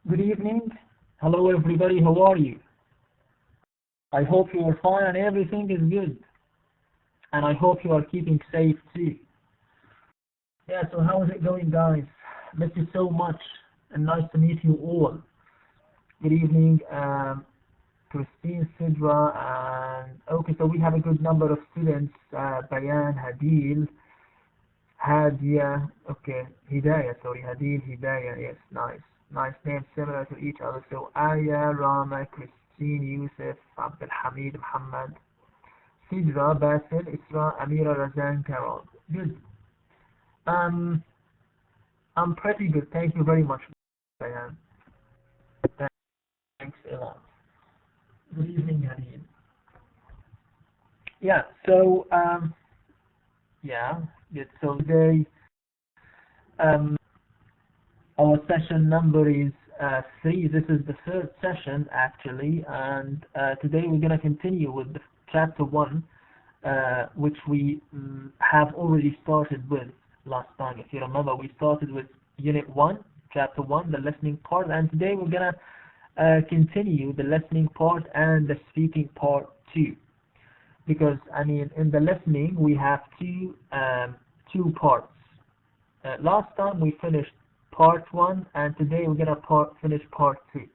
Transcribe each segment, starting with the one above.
Good evening. Hello everybody, how are you? I hope you are fine and everything is good. And I hope you are keeping safe too. Yeah, so how is it going guys? Miss you so much and nice to meet you all. Good evening, Christine, Sidra, and okay, so we have a good number of students, Bayan, Hadil, Hadia, okay, Hidayah, sorry, Hadil, Hidayah, yes, nice. Nice names similar to each other. So Aya, Rama, Christine, Yusuf, Abdul Hamid, Muhammad, Sidra, Basil, Isra, Amira, Razan, Carol. Good. Um, I'm pretty good. Thank you very much, Bayan. Thanks a lot. Good evening, Hadid. Yeah, so, yeah, good. So today, um, our session number is 3. This is the third session actually, and today we're going to continue with the chapter 1, which we have already started with last time. If you remember, we started with Unit 1, Chapter 1, the listening part, and today we're going to continue the listening part and the speaking part too. Because, I mean, in the listening we have two parts. Last time we finished part 1, and today we're gonna finish part 2.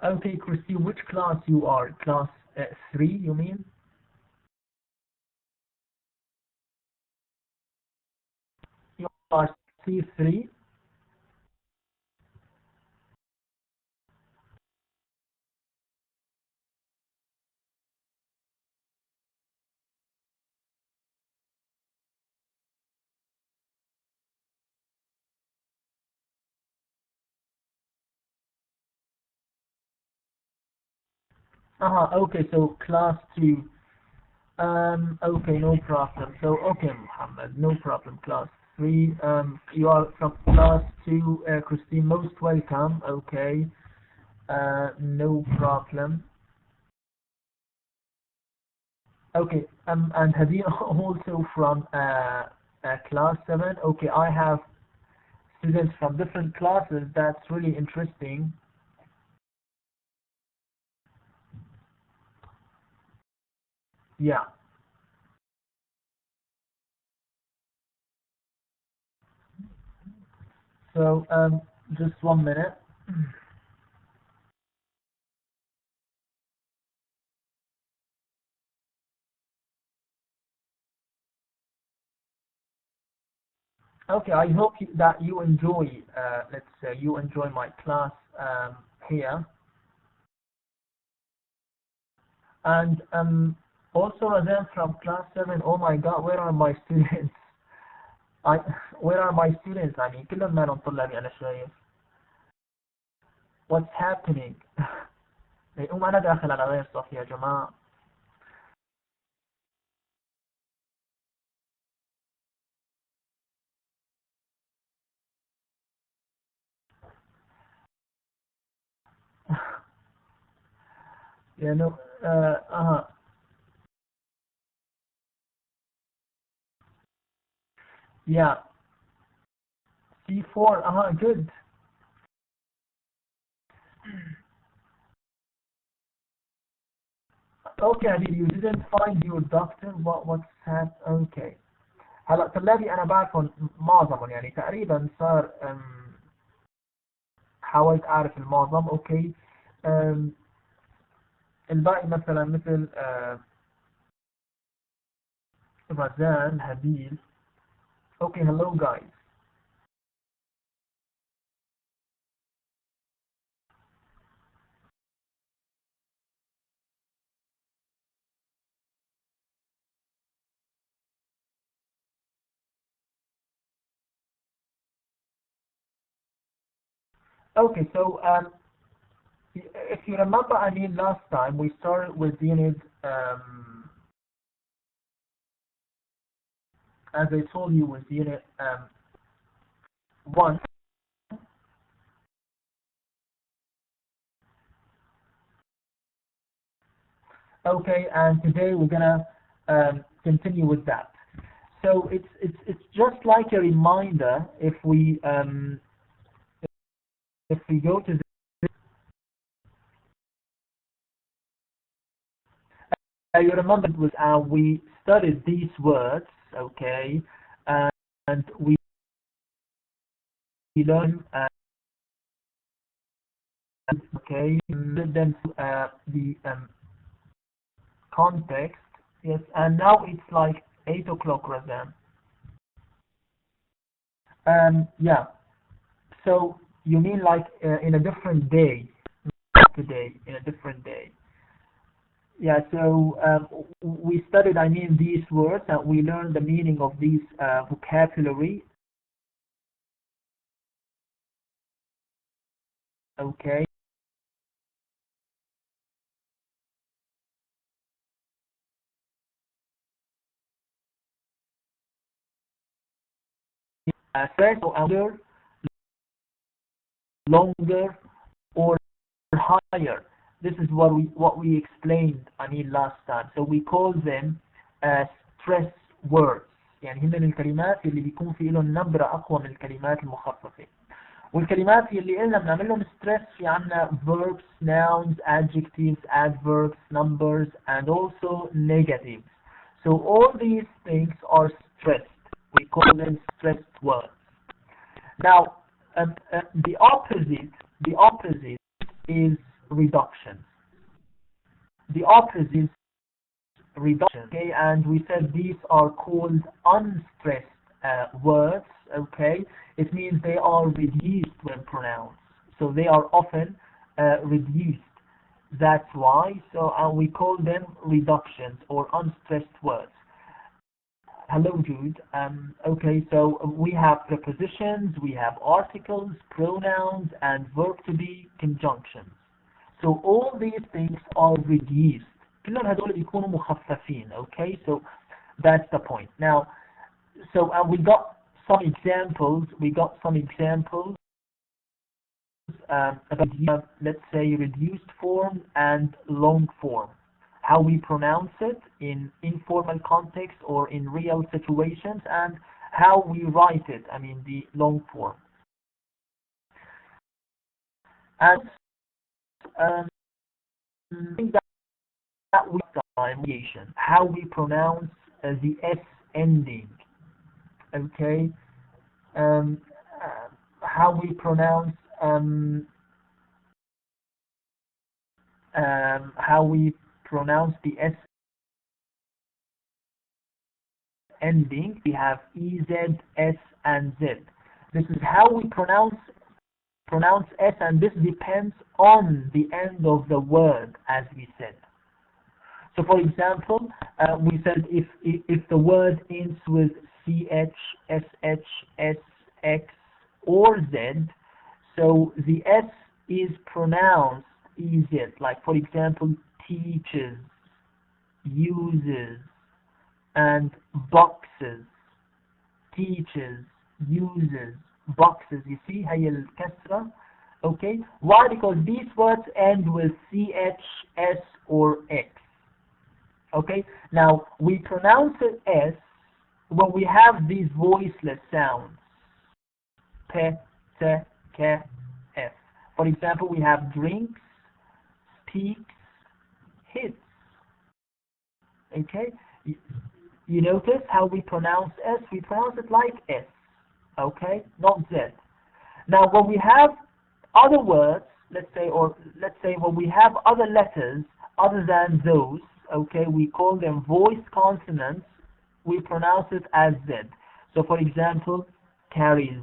Okay, Christy, which class you are? Class 3, you mean? You are C3? Okay, so class 2. Okay, no problem. So, okay, Muhammad, no problem. Class 3. You are from class 2. Christine, most welcome. Okay, no problem. Okay, and Hadin also from class 7. Okay, I have students from different classes. That's really interesting. Yeah. So, just 1 minute. Okay, I hope that you enjoy, let's say, you enjoy my class here. And also, Razan from class 7. Oh my God, where are my students? I, where are my students? I mean, كلهم مالهم طلابي أنا شايف. What's happening? أنا داخل على غير صف يا جماعة. You know, yeah, C4, good. Okay, Adil, you didn't find your doctor. What's that? Okay. هلا طلابي انا بعرفهم معظمهم يعني تقريبا صار حاولت اعرف المعظم. اوكي. أم، الباقي مثلا مثل رزان هديل. Okay, hello guys. Okay, so if you remember, I mean, last time we started with unit, as I told you, with unit 1. Okay, and today we're gonna continue with that. So it's just like a reminder. If we if we go to you remember it was we studied these words, okay, and we learned okay, then the context, yes, and now it's like 8 o'clock, Razan. Yeah, so you mean like in a different day, not today, in a different day. Yeah, so we studied, I mean, these words, and we learned the meaning of these vocabulary, okay. First, or longer, or higher. This is what we explained, I mean, last time. So we call them stress words. يعني هن الكلمات اللي بيكون في لهم نبرة أقوى من الكلمات المخففة. والكلمات اللي قلنا بنعمل لهم stress في عنا verbs, nouns, adjectives, adverbs, numbers, and also negatives. So all these things are stressed. We call them stressed words. Now, the opposite is reduction. The opposite is reduction. Okay, and we said these are called unstressed words. Okay, it means they are reduced when pronounced. So they are often reduced. That's why. So we call them reductions or unstressed words. Hello, Jude. Okay, so we have prepositions, we have articles, pronouns, and verb to be conjunctions. So all these things are reduced. كلهم هدول بيكونوا مخففين. Okay, so that's the point. Now, so we got some examples. We got some examples about let's say reduced form and long form. How we pronounce it in informal context or in real situations, and how we write it, I mean the long form. And that we how we pronounce the S ending, okay, how we pronounce the S ending. We have EZ, S, and Z. This is how we pronounce S, and this depends on the end of the word, as we said. So, for example, we said if the word ends with CH, SH, SX, or Z, so the S is pronounced EZ. Like, for example, teaches, uses, and boxes. Teaches, uses, boxes. You see, هي الكسرة. Okay. Why? Because these words end with CH, S, or X. Okay. Now we pronounce it S when we have these voiceless sounds. P, T, K, F. For example, we have drinks, speaks, hits. Okay. You notice how we pronounce S? We pronounce it like S, okay, not Z. Now, when we have other words, let's say when we have other letters other than those, okay, we call them voiced consonants, we pronounce it as Z. So, for example, carries,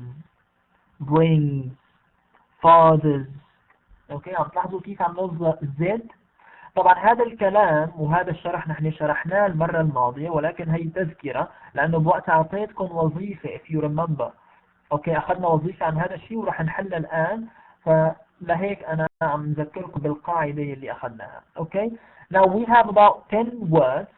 brings, fathers, okay, عم تلاحظوا كيف عم نوصل Z. طبعا هذا الكلام وهذا الشرح نحن شرحناه المرة الماضية، ولكن هي تذكرة لأنه بوقت أعطيتكم وظيفة if you remember. أوكي، أخذنا وظيفة عن هذا الشيء وراح نحلها الآن، فلهيك أنا عم نذكركم بالقاعدة اللي أخذناها. Okay, now we have about 10 words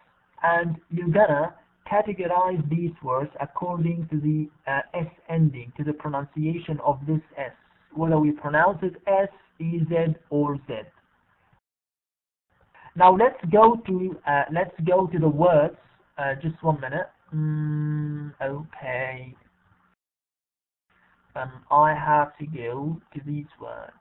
and you're gonna categorize these words according to the S ending, to the pronunciation of this S, whether we pronounce it S, EZ, or Z. Now let's go to the words. Just 1 minute. Okay. I have to go to these words.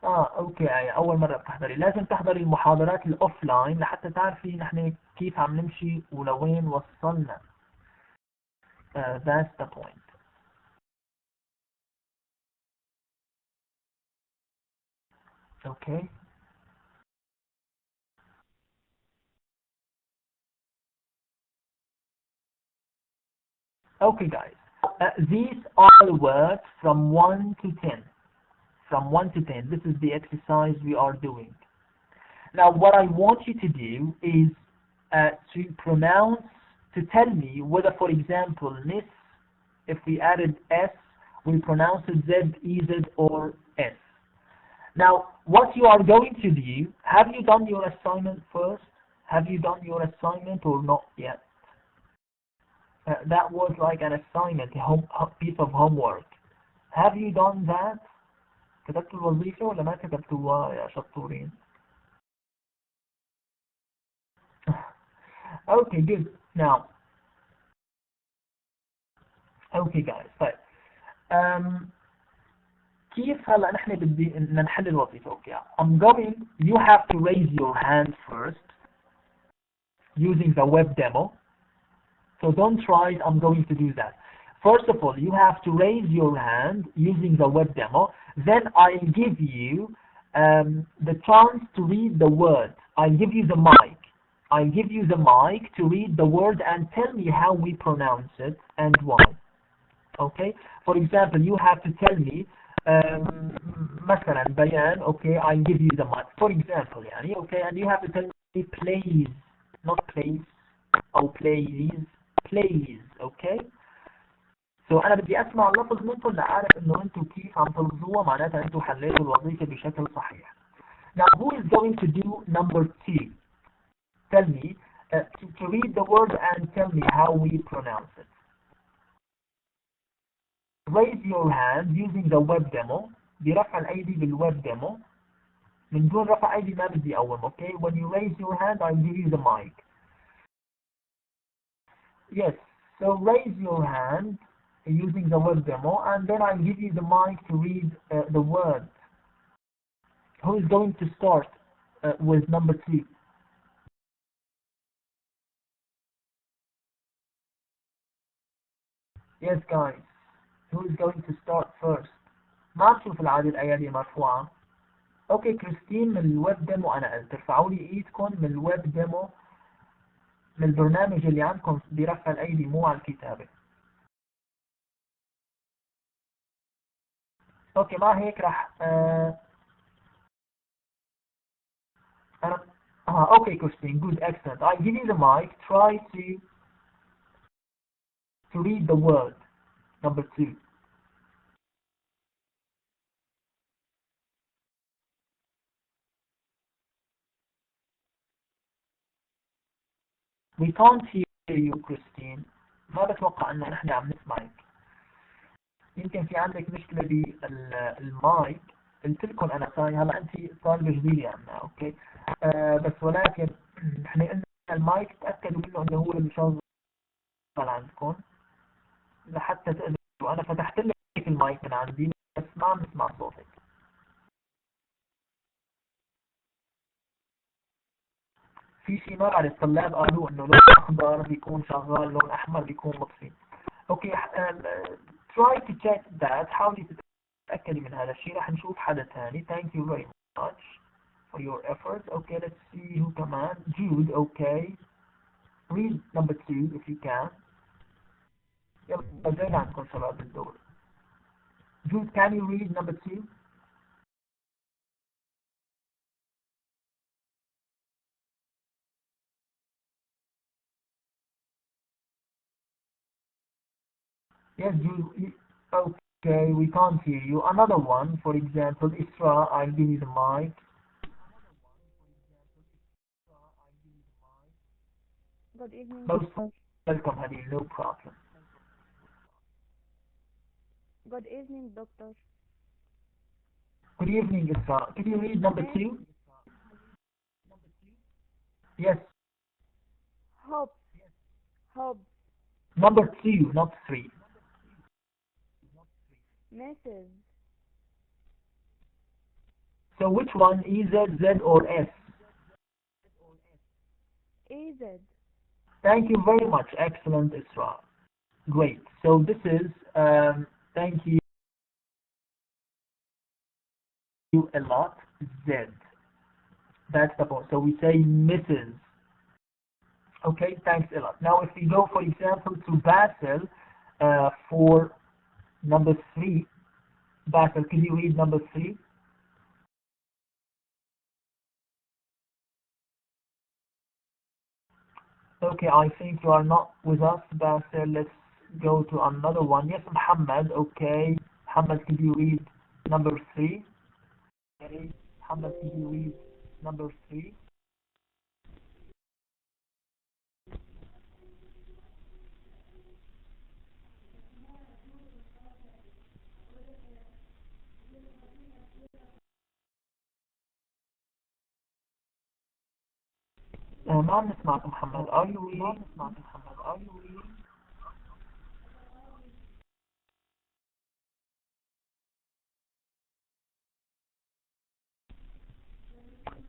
اوكي، اول مرة بتحضري لازم تحضري المحاضرات الاوفلاين لحتى تعرفي نحن كيف عم نمشي ولوين وصلنا. That's the point. Okay. Okay, guys. These are the words from 1 to 10. From 1 to 10. This is the exercise we are doing. Now, what I want you to do is to pronounce, to tell me whether, for example, Miss, if we added S, we pronounce it Z, EZ, or S. Now, what you are going to do, have you done your assignment first? Have you done your assignment or not yet? That was like an assignment, a piece of homework. Have you done that? كتبتوا الوظيفة ولا ما كتبتوها يا شطورين؟ Okay, good. Now, okay guys, طيب. كيف هلا نحن بدنا نحل الوظيفة؟ Okay, you have to raise your hand first using the web demo. So don't try it, I'm going to do that. First of all, you have to raise your hand using the web demo. Then I'll give you the chance to read the word. I'll give you the mic. I'll give you the mic to read the word and tell me how we pronounce it and why. Okay? For example, you have to tell me مثلا بيان. Okay, I'll give you the mic. For example, يعني, okay, and you have to tell me please, not place, or please, please. Okay? So أنا بدي أسمع اللفظ منكم لأعرف إنه أنتم كيف عم تلفظوها، معناتها أنتم حليتوا الوظيفة بشكل صحيح. Now, who is going to do number 2? Tell me, to read the word and tell me how we pronounce it. Raise your hand using the web demo. برفع الأيدي بالweb demo. من دون رفع أيدي ما بدي أقوم. Okay? When you raise your hand, I'll give you the mic. Yes. So raise your hand using the web demo, and then I'll give you the mic to read the word. Who is going to start with number 2? Yes, guys. Who is going to start first? ما بشوف العدد الأيادي مرفوعة. اوكي كريستين، من الويب ديمو انا قلت ارفعوا لي ايدكم من الويب ديمو، من البرنامج اللي عندكم بيرفع الايدي مو على الكتابة. اوكي ما هيك راح انا اوكي كريستين, good, excellent. I'll give you the mic. Try to read the word number 2. We can't hear you Christine. ما بتوقع انه نحن عم نسمعك. يمكن في عندك مشكلة بالمايك. قلت لكم انا ثاني هلا انت طالبة جديدة عنا. اوكي بس ولكن نحن قلنا المايك تأكدوا منه انه هو اللي مشغل عندكم لحتى تقدروا. انا فتحت لك المايك من عندي بس ما عم نسمع صوتك. في شيء ما بعرف، الطلاب قالوا انه لون اخضر بيكون شغال، لون احمر بيكون مطفي. اوكي try to check that. حاولي تتأكدي من هذا الشيء. رح نشوف حدا ثاني. Thank you very much for your efforts. Okay, let's see who كمان. Jude, okay. Read number 2 if you can. يلا زين عندكم شباب بالدور. Jude, can you read number 2? Yes, Jude. Okay, we can't hear you. Another one, for example, Isra, I'll give you the mic. Good evening, Most doctor. welcome, Hadi, no problem. Good evening, doctor. Good evening, Isra. Can you read number Okay. 2? Yes. Hope. Hope. Number 2, not 3. Mrs. So which one, E, Z, Z, or S? EZ. Thank you very much. Excellent, Isra. Great. So this is, thank you a lot, Z. That's the point. So we say Mrs. Okay, thanks a lot. Now if we go, for example, to Basil for number 3. Basil, can you read number 3? Okay, I think you are not with us, Basil. Let's go to another one. Yes, Muhammad. Okay. Muhammad, can you read number 3? Okay. Muhammad, can you read number 3? ما عم نسمعك محمد. Are you reading؟ ما عم نسمعك محمد. Are you reading؟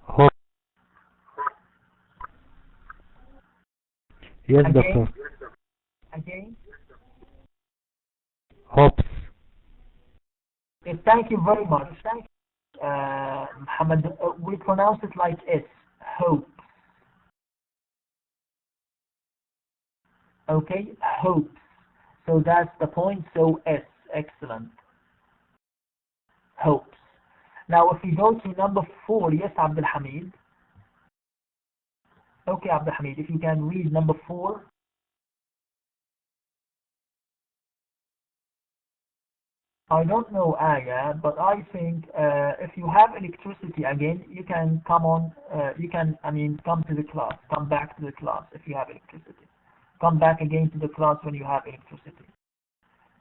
Hope. Yes, Again? doctor. Again? Hopes. Yes, thank you very much. Thank you, Muhammad. We pronounce it like S. Hope. Okay? Hope. So that's the point. So S. Excellent. Hopes. Now if we go to number 4, yes, Abdul Hamid. Okay, Abdul Hamid, if you can read number 4. I don't know Aya, but I think if you have electricity again, you can come on, come to the class, come back to the class if you have electricity. Come back again to the class when you have electricity.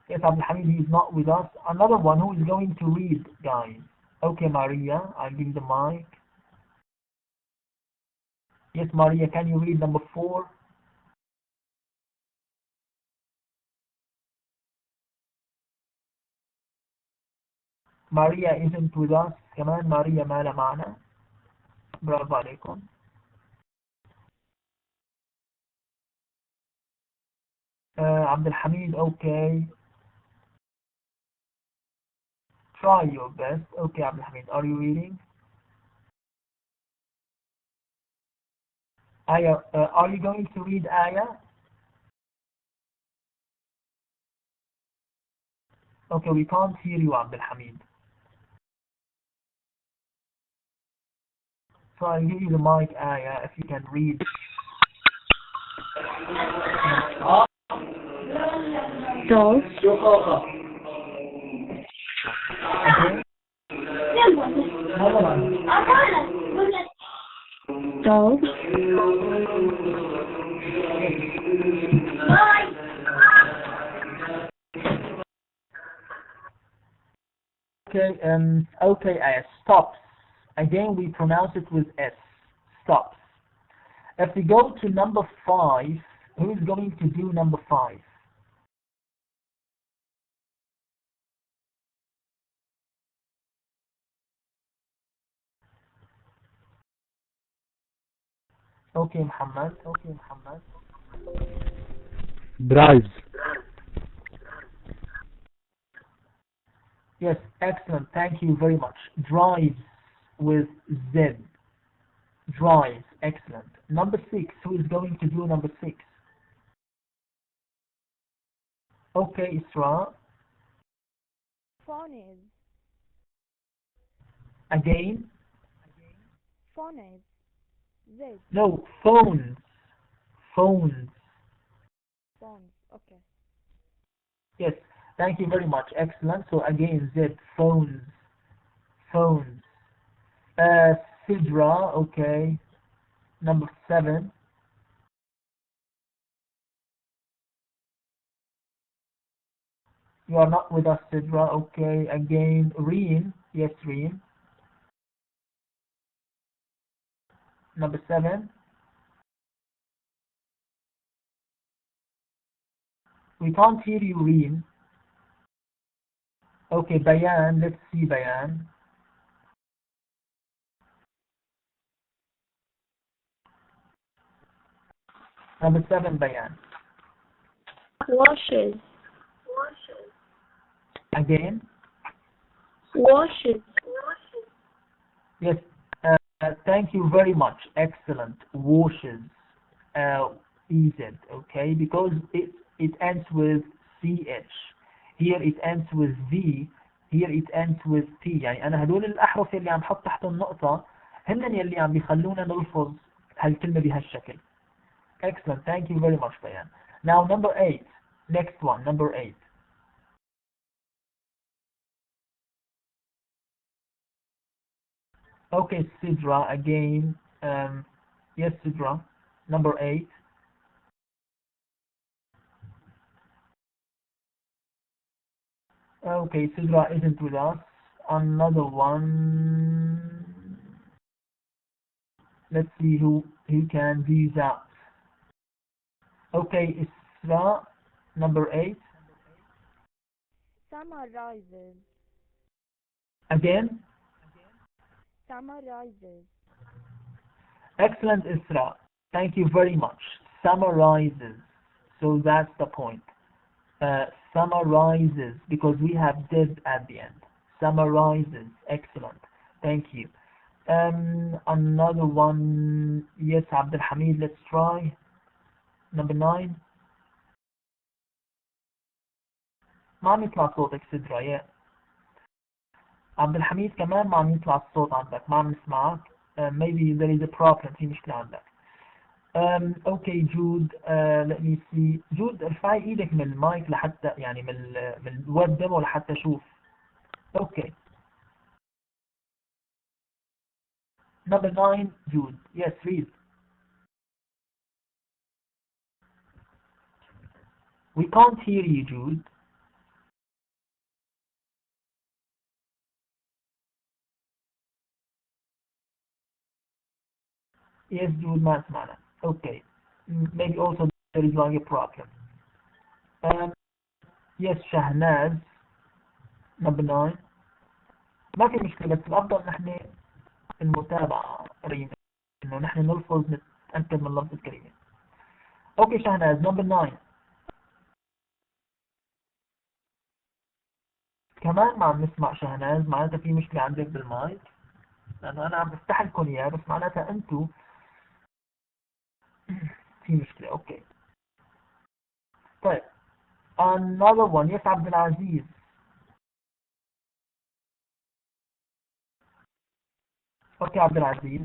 Yes, Abdul Hamid, he is not with us. Another one who is going to read, guys. Okay, Maria, I'll give you the mic. Yes, Maria, can you read number 4? Maria isn't with us. كمان Maria ما لها معنا. برافو عليكم. عبد الحميد, okay. Try your best. Okay, Abdul Hamid, are you reading? Aya, are you going to read Aya? Okay, we can't hear you, Abdul Hamid. So I'll give you the mic, Aya, if you can read. Dolls. Okay? Dolls. Okay, okay, Aya, stops. Again, we pronounce it with S. Stops. If we go to number 5, who is going to do number 5? Okay, Muhammad. Okay, Muhammad. Drives. Yes, excellent. Thank you very much. Drives with Z. Drives. Excellent. Number 6. Who is going to do number 6? Okay, Isra. Phonies. Again? Phonies. Z. No, phones. Phones. Phones. Okay. Yes, thank you very much. Excellent. So again, Z. Phones. Phones. Sidra. Okay. Number 7. You are not with us, Sidra. Okay. Again, Reem. Yes, Reem. Number 7. We can't hear you, Reem. Okay, Bayan, let's see Bayan. Number 7, Bayan. Washes. Again? Washes. Yes, thank you very much. Excellent. Washes. EZ, okay? Because it ends with CH. Here it ends with V. Here it ends with T. يعني أنا هدول الأحرف اللي عم حط تحت النقطة هن يلي عم بيخلونا نلفظ هالكلمة بهالشكل. Excellent. Thank you very much, Bayan. Now number 8. Next one, number 8. Okay, Sidra again. Yes, Sidra. Number 8. Okay, Sidra isn't with us. Another one. Let's see who can do that. Okay, Isra, number 8. Summarizes. Again. Summarizes. Excellent, Isra. Thank you very much. Summarizes. So that's the point. Summarizes, because we have did at the end. Summarizes. Excellent. Thank you. Another one. Yes, Abdul Hamid, let's try. Number 9. ما عم يطلع صوتك سدرا. Yeah. عبد الحميد كمان ما عم يطلع الصوت عندك. ما عم نسمعك. Maybe there is a problem. في مشكلة عندك. Okay, Jude. Let me see. Jude, ارفعي ايدك من المايك لحتى يعني من الويب ديمو لحتى اشوف. Okay. Number 9, Jude. Yes, read. We can't hear you, Jude. Yes, Jude, ما سمعنا. Okay. Maybe also there is like a problem. Yes, Shahnaz. Number 9. ما في مشكلة، بس الأفضل نحن المتابعة قريبا، إنه نحن نلفظ نتأكد من لفظ الكلمة. Okay, Shahnaz. Number 9. كمان ما عم نسمع شهناز. معناتها في مشكلة عندك بالمايك، لأنه أنا عم بفتح لكم إياه بس معناتها أنتوا في مشكلة. أوكي طيب. another one. Yes, عبد العزيز. أوكي عبد العزيز.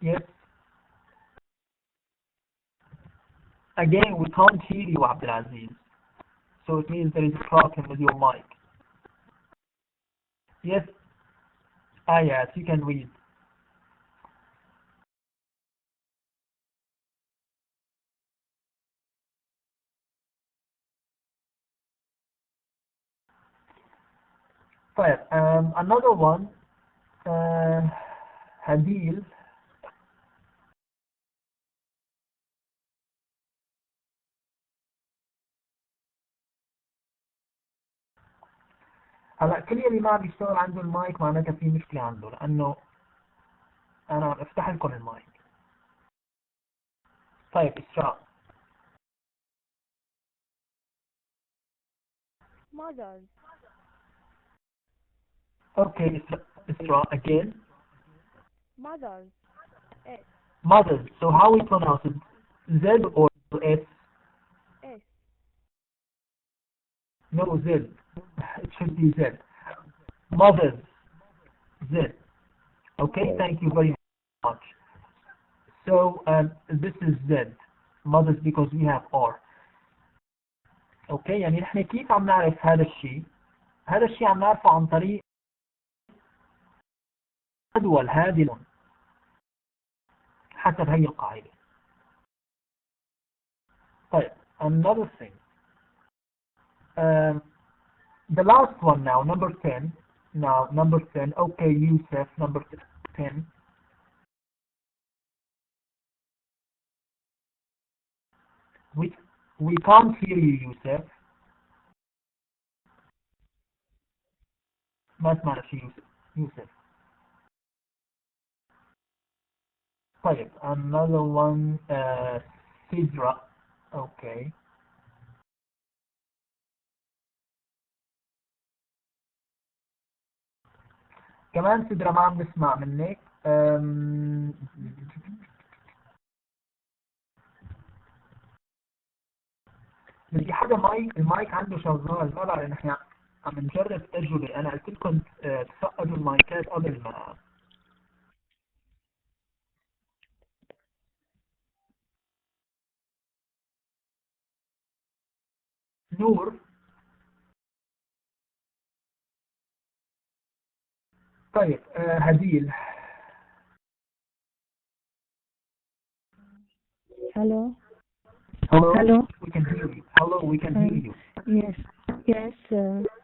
Yes. Again, we can't hear you, عبد العزيز. So it means there is a problem with your mic. Yes. Yes, you can read. طيب. Another one. هديل. هلا كل اللي ما عم بيشتغل عنده المايك معناتها في مشكلة عنده، لأنه أنا عم أفتح لكم المايك. طيب إسراء. Mothers. Okay, Isra again. Mothers. S. Mothers. So how we pronounce it? Z or S? S. No, Z. It should be Z. Mothers. Z. Okay, thank you very much. So this is Z. Mothers because we have R. Okay, يعني نحن كيف عم نعرف هذا الشيء؟ هذا الشيء عم نعرفه عن طريق جدول هادل حسب هي القاعدة. طيب another thing. The last one now, number 10. Now, number 10. Okay, Yusuf, number 10. We, we can't hear you, Yusuf. ما اسمعنا شيء يوسف. طيب, another one, Sidra. Okay. كمان سدرة ما عم نسمع منك. بدي حدا المايك عنده شغال. ما بعرف، نحن عم نجرب تجربة. أنا قلت لكم تفقدوا المايكات قبل ما. نور. طيب, هديل. Hello. Hello. Hello. We can hear you. Hello, we can hear you. Yes. Yes.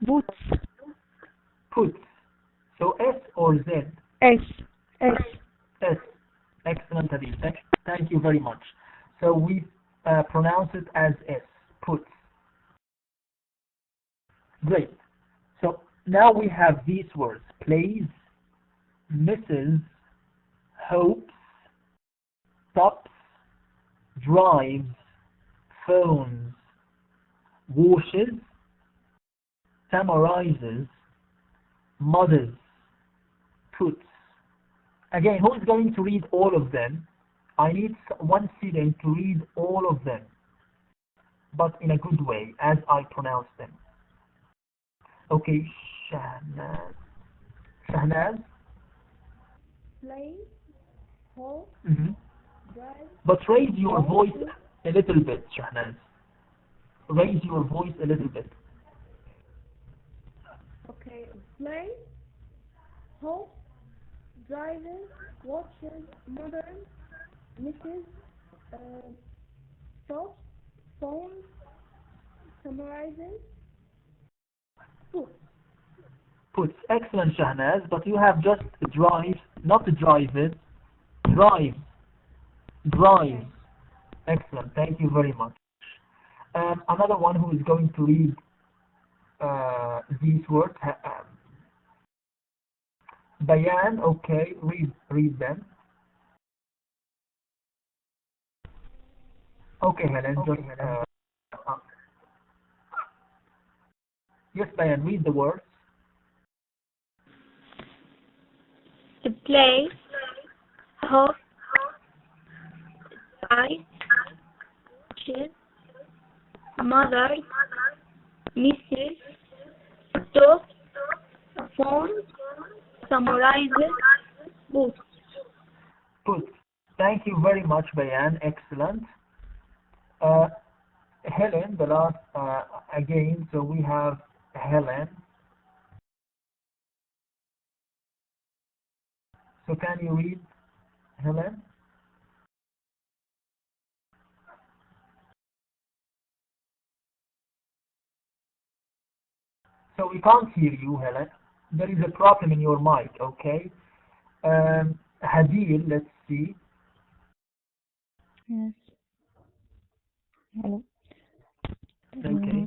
Boots. Puts. So S or Z? S. S. S. Excellent, Hadid. Thank you very much. So we pronounce it as S. Puts. Great. So now we have these words: plays, misses, hopes, stops, drives, phones, washes, summarizes, mothers, puts. Again, who is going to read all of them? I need one student to read all of them, but in a good way, as I pronounce them. Okay, Shahnaz. Shahnaz? Play, hope, drive. But raise your voice a little bit, Shahnaz. Raise your voice a little bit. Okay, play, hope, driving, watches, modern, misses, stops, phones, summarizing, Puts. Excellent, Shahnaz. But you have just drive, not drive it. Drive. Drive. Excellent. Thank you very much. Another one who is going to read these words. Bayan. Okay. Read them. Okay, Helen. Yes, Bayan. Read the words. To play, hope, drive, watches, mother, misses, stop, phone, summarizes, books. Good. Thank you very much, Bayan. Excellent. Helen, the last again. So we have Helen. So can you read, Helen? So we can't hear you, Helen. There is a problem in your mic, okay? Hadil, let's see. Yes. Hello. Okay.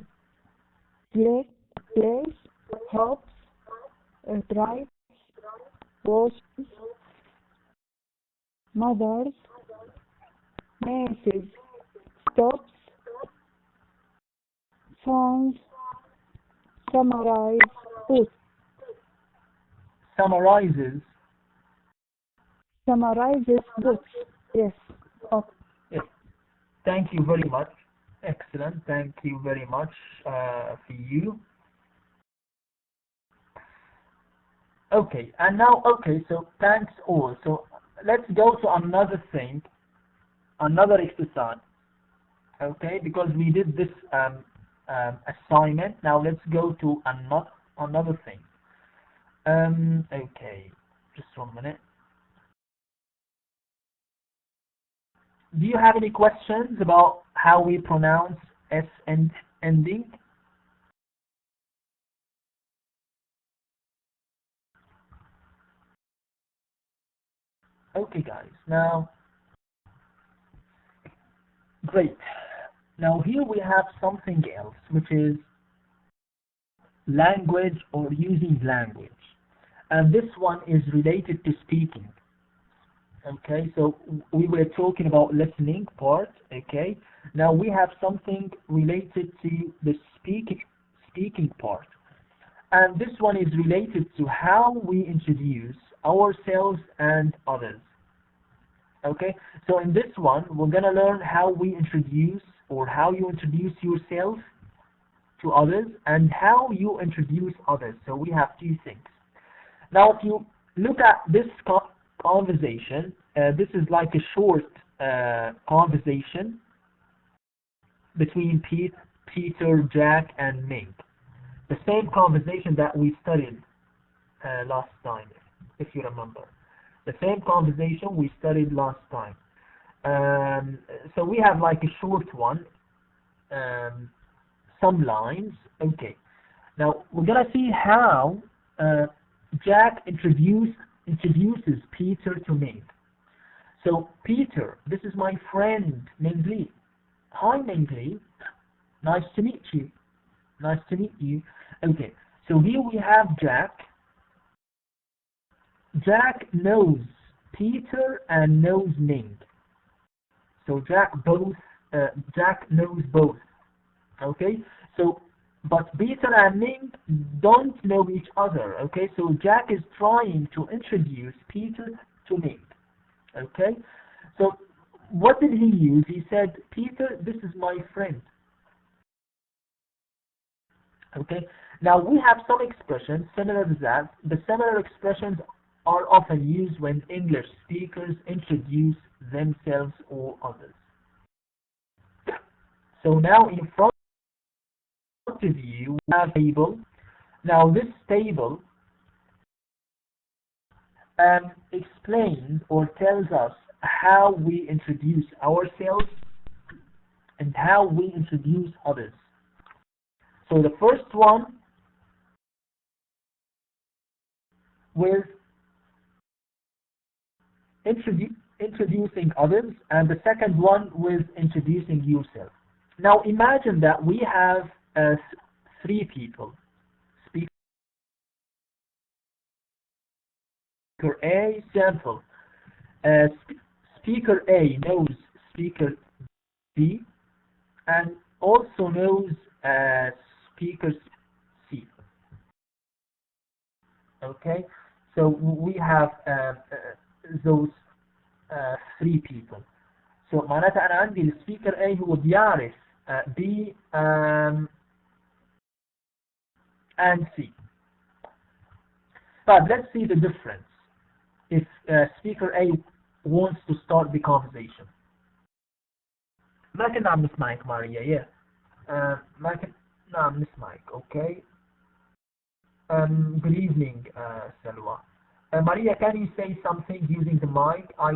Plays, hopes, drives, washes, mothers, messes, stops, phones, summarize, puts. Summarizes. Summarizes books. Yes. Okay. Yes. Thank you very much. Excellent. Thank you very much for you. Okay, and now, okay, so thanks all. So let's go to another thing, another exercise. Okay, because we did this assignment. Now let's go to another thing. Okay, just 1 minute. Do you have any questions about how we pronounce S ending? Okay guys, now great. Now here we have something else, which is language or using language. And this one is related to speaking. Okay, so we were talking about listening part. Okay, now we have something related to the speaking part. And this one is related to how we introduce ourselves and others. Okay, so in this one, we're gonna learn how we introduce or how you introduce yourself to others and how you introduce others. So we have two things. Now, if you look at this conversation, this is like a short conversation between Peter, Jack, and Ming. The same conversation that we studied last time, if you remember. The same conversation we studied last time. So we have like a short one, some lines. Okay. Now we're gonna see how Jack introduces Peter to Ming. So Peter, this is my friend Ming Li. Hi Ming Li, nice to meet you. Nice to meet you. Okay, so here we have Jack. Jack knows Peter and knows Ming. So Jack knows both. Okay, so but Peter and Ming don't know each other. Okay, so Jack is trying to introduce Peter to Ming. Okay, so what did he use? He said, Peter, this is my friend. Okay, now we have some expressions similar to that. The similar expressions are often used when English speakers introduce themselves or others. So now in front of you we have a table. Now this table explains or tells us how we introduce ourselves and how we introduce others. So the first one with introducing others, and the second one with introducing yourself. Now imagine that we have three people. Speaker A, sample. Speaker A knows Speaker B and also knows Speaker C. Okay, so we have those three people. So معناتها أنا عندي السبيكر A هو بيعرف B and C. But let's see the difference if speaker A wants to start the conversation. ما كنا عم نسمعك ماريا. Yeah. ما كنا عم نسمعك. Okay. Good evening, Salwa. Maria, can you say something using the mic? I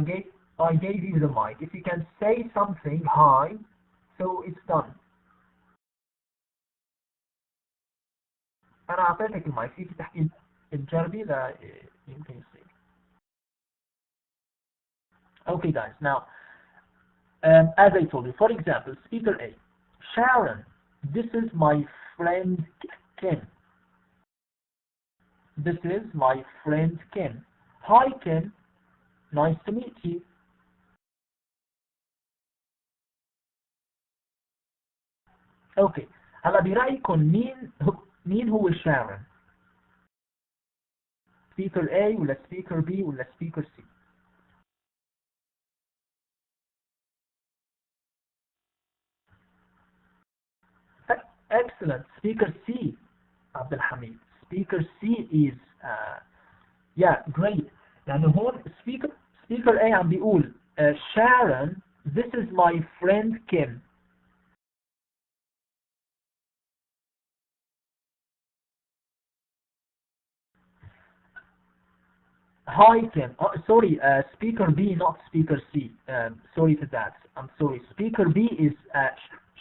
gave you the mic. If you can say something, hi, so it's done. أنا أعطيتك المايك. فيك تحكي تجربي لا يمكن يصير. Okay, guys. Now, as I told you, for example, speaker A, Sharon, this is my friend Ken. This is my friend Ken. Hi Ken, nice to meet you. Okay, هلا برأيكم مين هو Sharon؟ speaker A ولا speaker B ولا speaker C؟ Excellent. Speaker C, Abdul Hamid. Speaker C is yeah, great. لأنه هون speaker A عم بيقول Sharon, this is my friend Kim. Hi Kim. Oh, sorry, speaker B, not speaker C. Sorry for that. I'm sorry. Speaker B is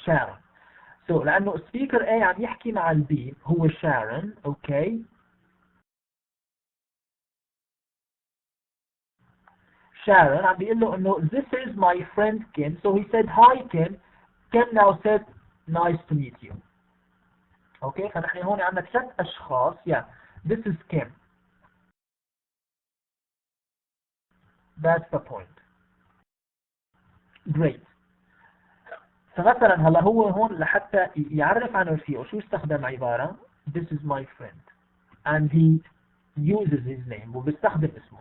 Sharon. So لأنه speaker A عم يحكي مع ال B هو Sharon. Okay. Sharon عم بيقول له إنه this is my friend Kim. So he said hi Kim. Kim now said nice to meet you. Okay, فنحن هون عندنا 3 أشخاص. Yeah, this is Kim. That's the point. Great. فمثلا هلا هو هون لحتى يعرف عن رفيقه شو استخدم عبارة this is my friend and he uses his name وبيستخدم اسمه.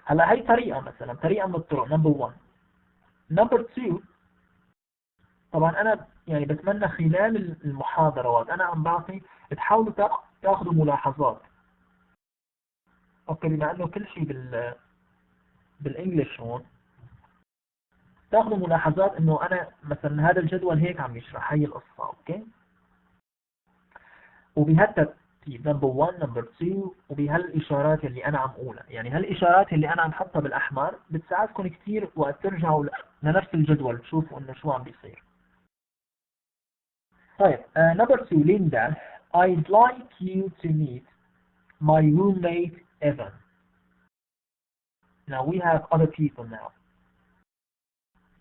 هلا هي طريقة مثلا طريقة من الطرق number 1. number 2 طبعا أنا يعني بتمنى خلال المحاضرات أنا عم بعطي تحاولوا تاخذوا ملاحظات. اوكي بما انه كل شيء بالانجلش هون تاخذوا ملاحظات انه انا مثلا هذا الجدول هيك عم يشرح هي القصة. اوكي وبهالترتيب نمبر 1 نمبر 2 وبهالاشارات اللي انا عم اقولها. يعني هالاشارات اللي انا عم حطها بالاحمر بتساعدكم كثير وقت ترجعوا لنفس الجدول تشوفوا انه شو عم بيصير. طيب نمبر 2 ليندا I'd like you to meet my roommate Evan. Now we have other people now.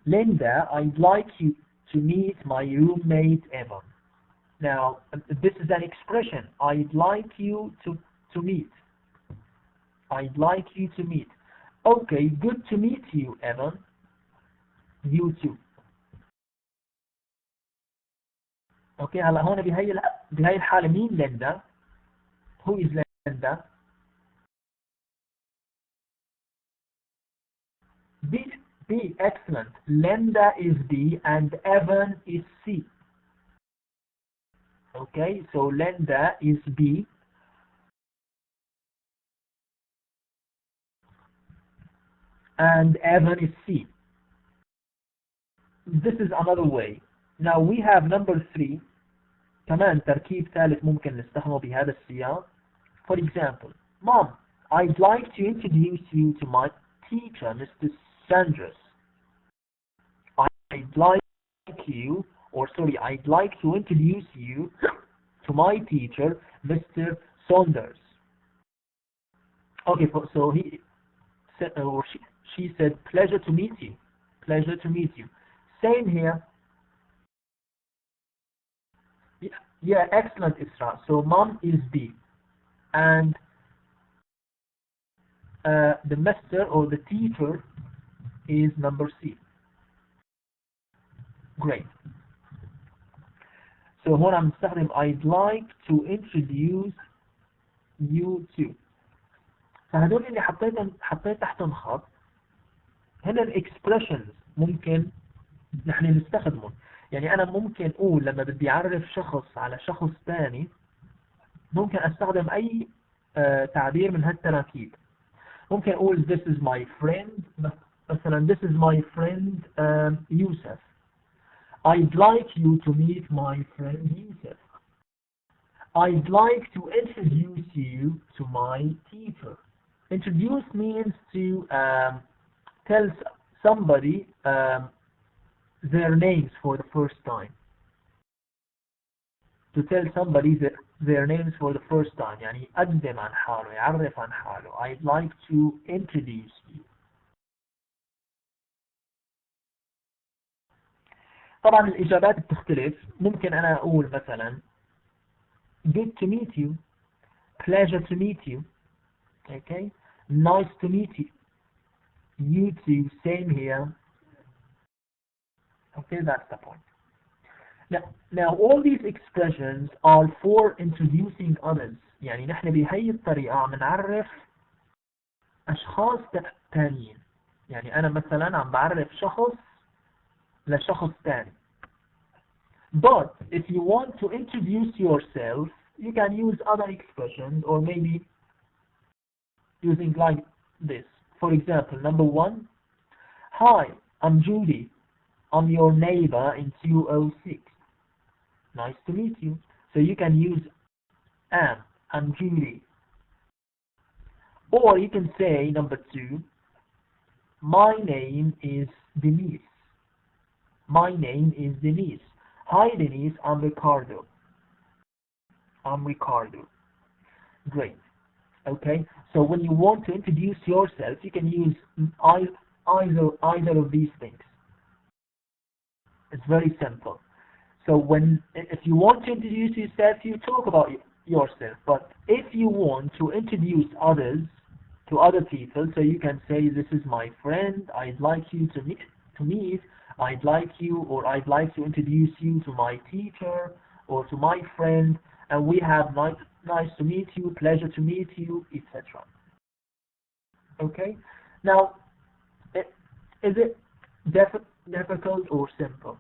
Linda, I'd like you to meet my roommate Evan. Now, this is an expression. I'd like you to meet. I'd like you to meet. Okay, good to meet you, Evan. You too. Okay, هلا هون بهي الحالة مين ليندا؟ Who is Linda? B, excellent. Linda is B and Evan is C. Okay, so Linda is B and Evan is C. This is another way. Now we have number 3. كمان تركيب ثالث ممكن نستخدمه بهذا السياق. For example, Mom, I'd like to introduce you to my teacher, Mr. Sanders. I'd like to introduce you to my teacher, Mr. Saunders. Okay, so he said, or she said, pleasure to meet you. Pleasure to meet you. Same here. Yeah, excellent, Isra. So Mom is B. And the master or the teacher is number C. Great. So هون عم نستخدم I'd like to introduce you to. فهدول اللي حطيت تحتهم خط هنا الاكسبريشنز ممكن نحن نستخدمهم. يعني أنا ممكن أقول لما بدي أعرف شخص على شخص ثاني ممكن أستخدم أي تعبير من هالتراكيب. ممكن أقول this is my friend مثلا this is my friend يوسف. I'd like you to meet my friend Yusuf. I'd like to introduce you to my teacher. Introduce means to tell somebody their names for the first time. To tell somebody their names for the first time. يعني يقدم عن حاله يعرف عن حاله. I'd like to introduce you. طبعا الإجابات بتختلف. ممكن أنا أقول مثلا good to meet you, pleasure to meet you, okay, nice to meet you, you too, same here. Okay, that's the point. Now all these expressions are for introducing others. يعني نحن بهي الطريقة عم نعرف أشخاص تانيين. يعني أنا مثلا عم بعرف شخص لشخص ثاني. But if you want to introduce yourself, you can use other expressions or maybe using like this. For example, number 1, hi, I'm Judy. I'm your neighbor in 206. Nice to meet you. So you can use I'm Judy. Or you can say, number 2, my name is Denise. My name is Denise. Hi Denise, I'm Ricardo. I'm Ricardo. Great. Okay, so when you want to introduce yourself, you can use either of these things. It's very simple. So if you want to introduce yourself, you talk about yourself. But if you want to introduce others to other people, so you can say, "This is my friend. I'd like you to meet. I'd like you, or I'd like to introduce you to my teacher or to my friend, and we have nice to meet you, pleasure to meet you, etc." Okay. Now, is it difficult or simple?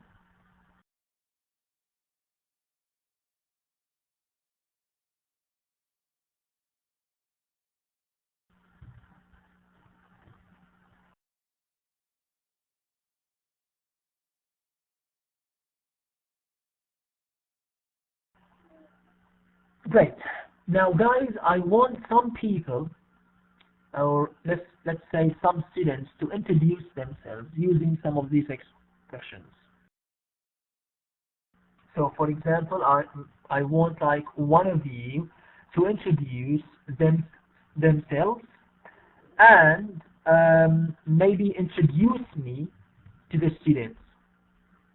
Great. Now, guys, I want some people, or let's say some students, to introduce themselves using some of these expressions. So, for example, I want like one of you to introduce themselves and maybe introduce me to the students.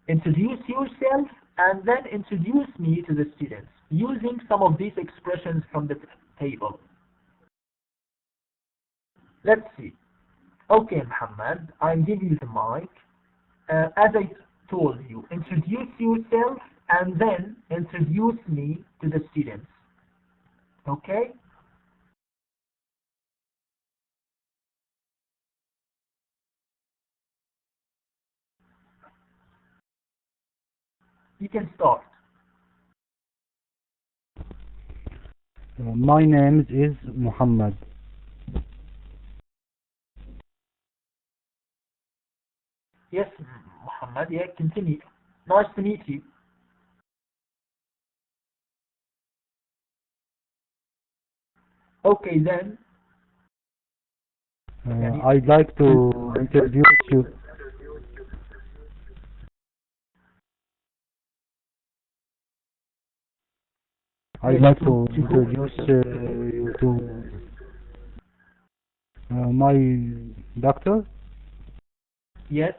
Introduce yourself and then introduce me to the students using some of these expressions from the table. Let's see. Okay, Muhammad, I'll give you the mic. As I told you, introduce yourself and then introduce me to the students. Okay? You can start. My name is Muhammad. Yes, Muhammad, yeah, continue. Nice to meet you. Okay, then. I'd like to introduce you. I'd Yes, like to to who? introduce you to my doctor. Yes.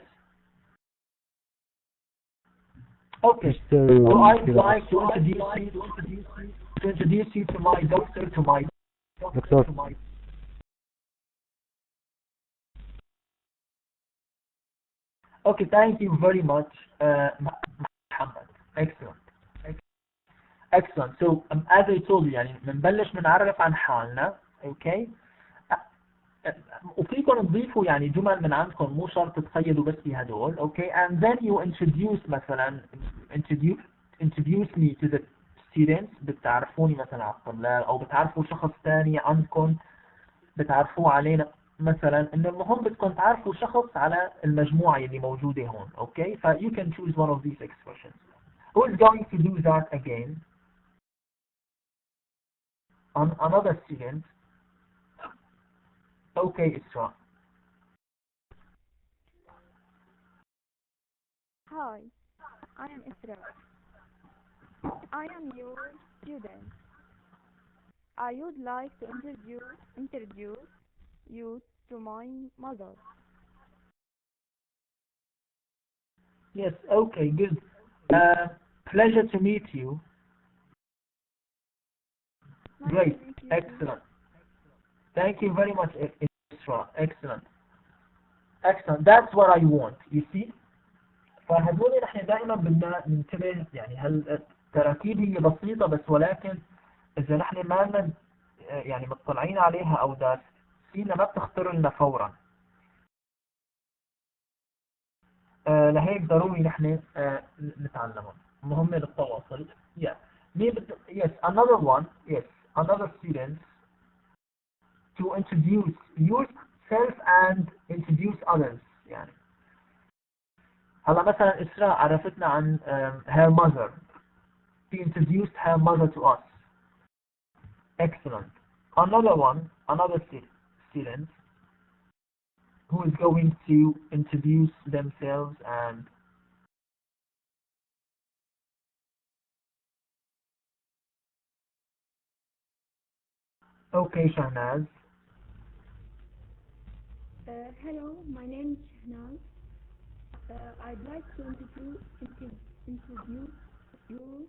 Okay. Mr. So I'd Firas. like to introduce you to my doctor, to my Doctor. Okay, thank you very much, Muhammad. Excellent. Excellent. So as I told you يعني بنبلش بنعرف عن حالنا. Okay. وفيكم تضيفوا يعني جمل من عندكم، مو شرط تقيدوا بس بهدول. Okay. And then you introduce مثلا introduce me to the students. بتعرفوني مثلا على الطلاب، او بتعرفوا شخص ثاني عندكم بتعرفوه علينا مثلا. انه المهم بدكم تعرفوا شخص على المجموعة اللي موجودة هون. Okay. ف you can choose one of these expressions. Who is going to do that again? Another student. Okay, Isra. Hi, I am Isra. I am your student. I would like to introduce you to my mother. Yes, okay, good. Pleasure to meet you. Nice Great, to meet you too. excellent. Thank you very much, Isra. Excellent. Excellent. That's what I want. You see? فهذول نحن دائما بدنا ننتبه، يعني التراكيب هي بسيطة بس، ولكن إذا نحن ما لنا يعني مطلعين عليها أو دارسينها ما بتخطر لنا فورا. لهيك ضروري نحن نتعلمهم، مهمة للتواصل. Yeah. Yes, another one. Yes, another student to introduce yourself and introduce others. يعني هلا مثلا إسراء عرفتنا عن her mother. She introduced her mother to us. Excellent. Another one, another student who is going to introduce themselves and Okay, Shahnaz. Hello, my name is Shahnaz. I'd like to introduce you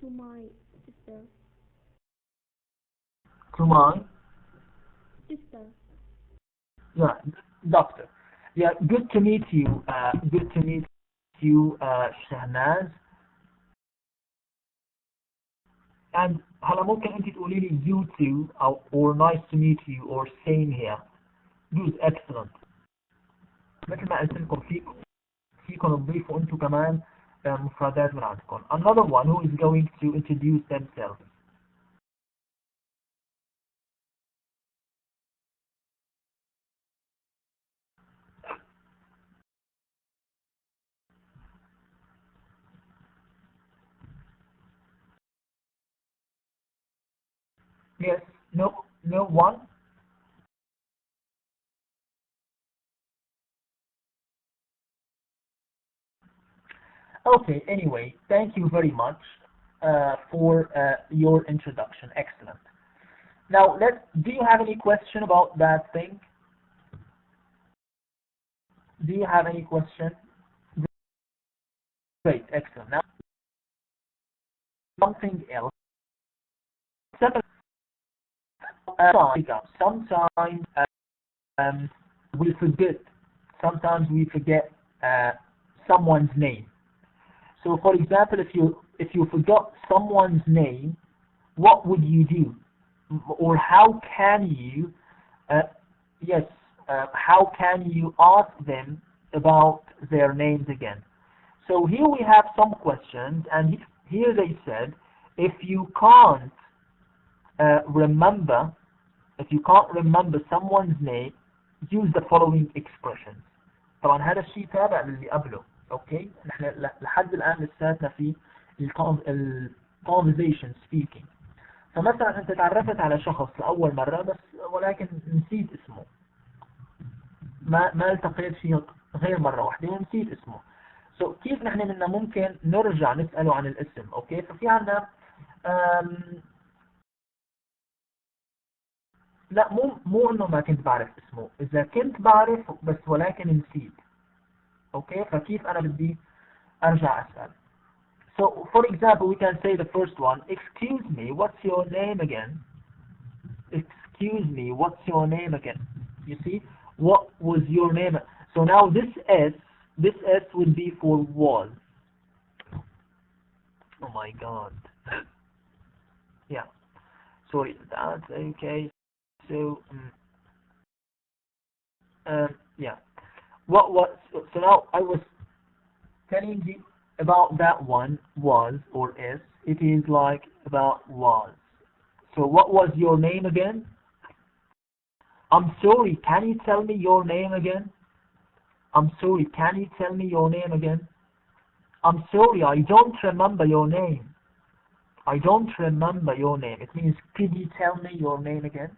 to my sister. To my, Sister. yeah, doctor. Yeah, good to meet you. Good to meet you, Shahnaz. And هلا ممكن أنت تقولي لي you too أو or nice to meet you or same here. Good, excellent. مثل ما قلت لكم فيكم تضيفوا أنتم كمان مفردات من عندكم. Another one who is going to introduce themselves. Yes, no one. Okay, anyway, thank you very much for your introduction. Excellent. Now, do you have any question about that thing? Do you have any question? Great, excellent. Now, something else. Sometimes we forget. Sometimes we forget someone's name. So, for example, if you forgot someone's name, what would you do? Or how can you, uh, yes, how can you ask them about their names again? So here we have some questions, and here they said, if you can't remember, if you can't remember someone's name, use the following expressions. طبعا هذا الشيء تابع للي قبله. اوكي نحن لحد الان لساتنا في conversation speaking. فمثلا انت تعرفت على شخص لاول مره بس ولكن نسيت اسمه، ما التقيت فيه غير مره واحده ونسيت اسمه. كيف نحن بدنا ممكن نرجع نساله عن الاسم؟ اوكي ففي عندنا لا مو انه ما كنت بعرف اسمه، اذا كنت بعرف بس ولكن نسيت. اوكي فكيف انا بدي ارجع اسال؟ So for example we can say the first one, excuse me, what's your name again? Excuse me, what's your name again? You see, what was your name? So now this s would be for was. Oh my god. Yeah, sorry, that's okay. So yeah, so now I was telling you about that one, was or is. It is like about was. So what was your name again? I'm sorry, can you tell me your name again? I'm sorry, can you tell me your name again? I'm sorry, I don't remember your name. I don't remember your name. It means, could you tell me your name again?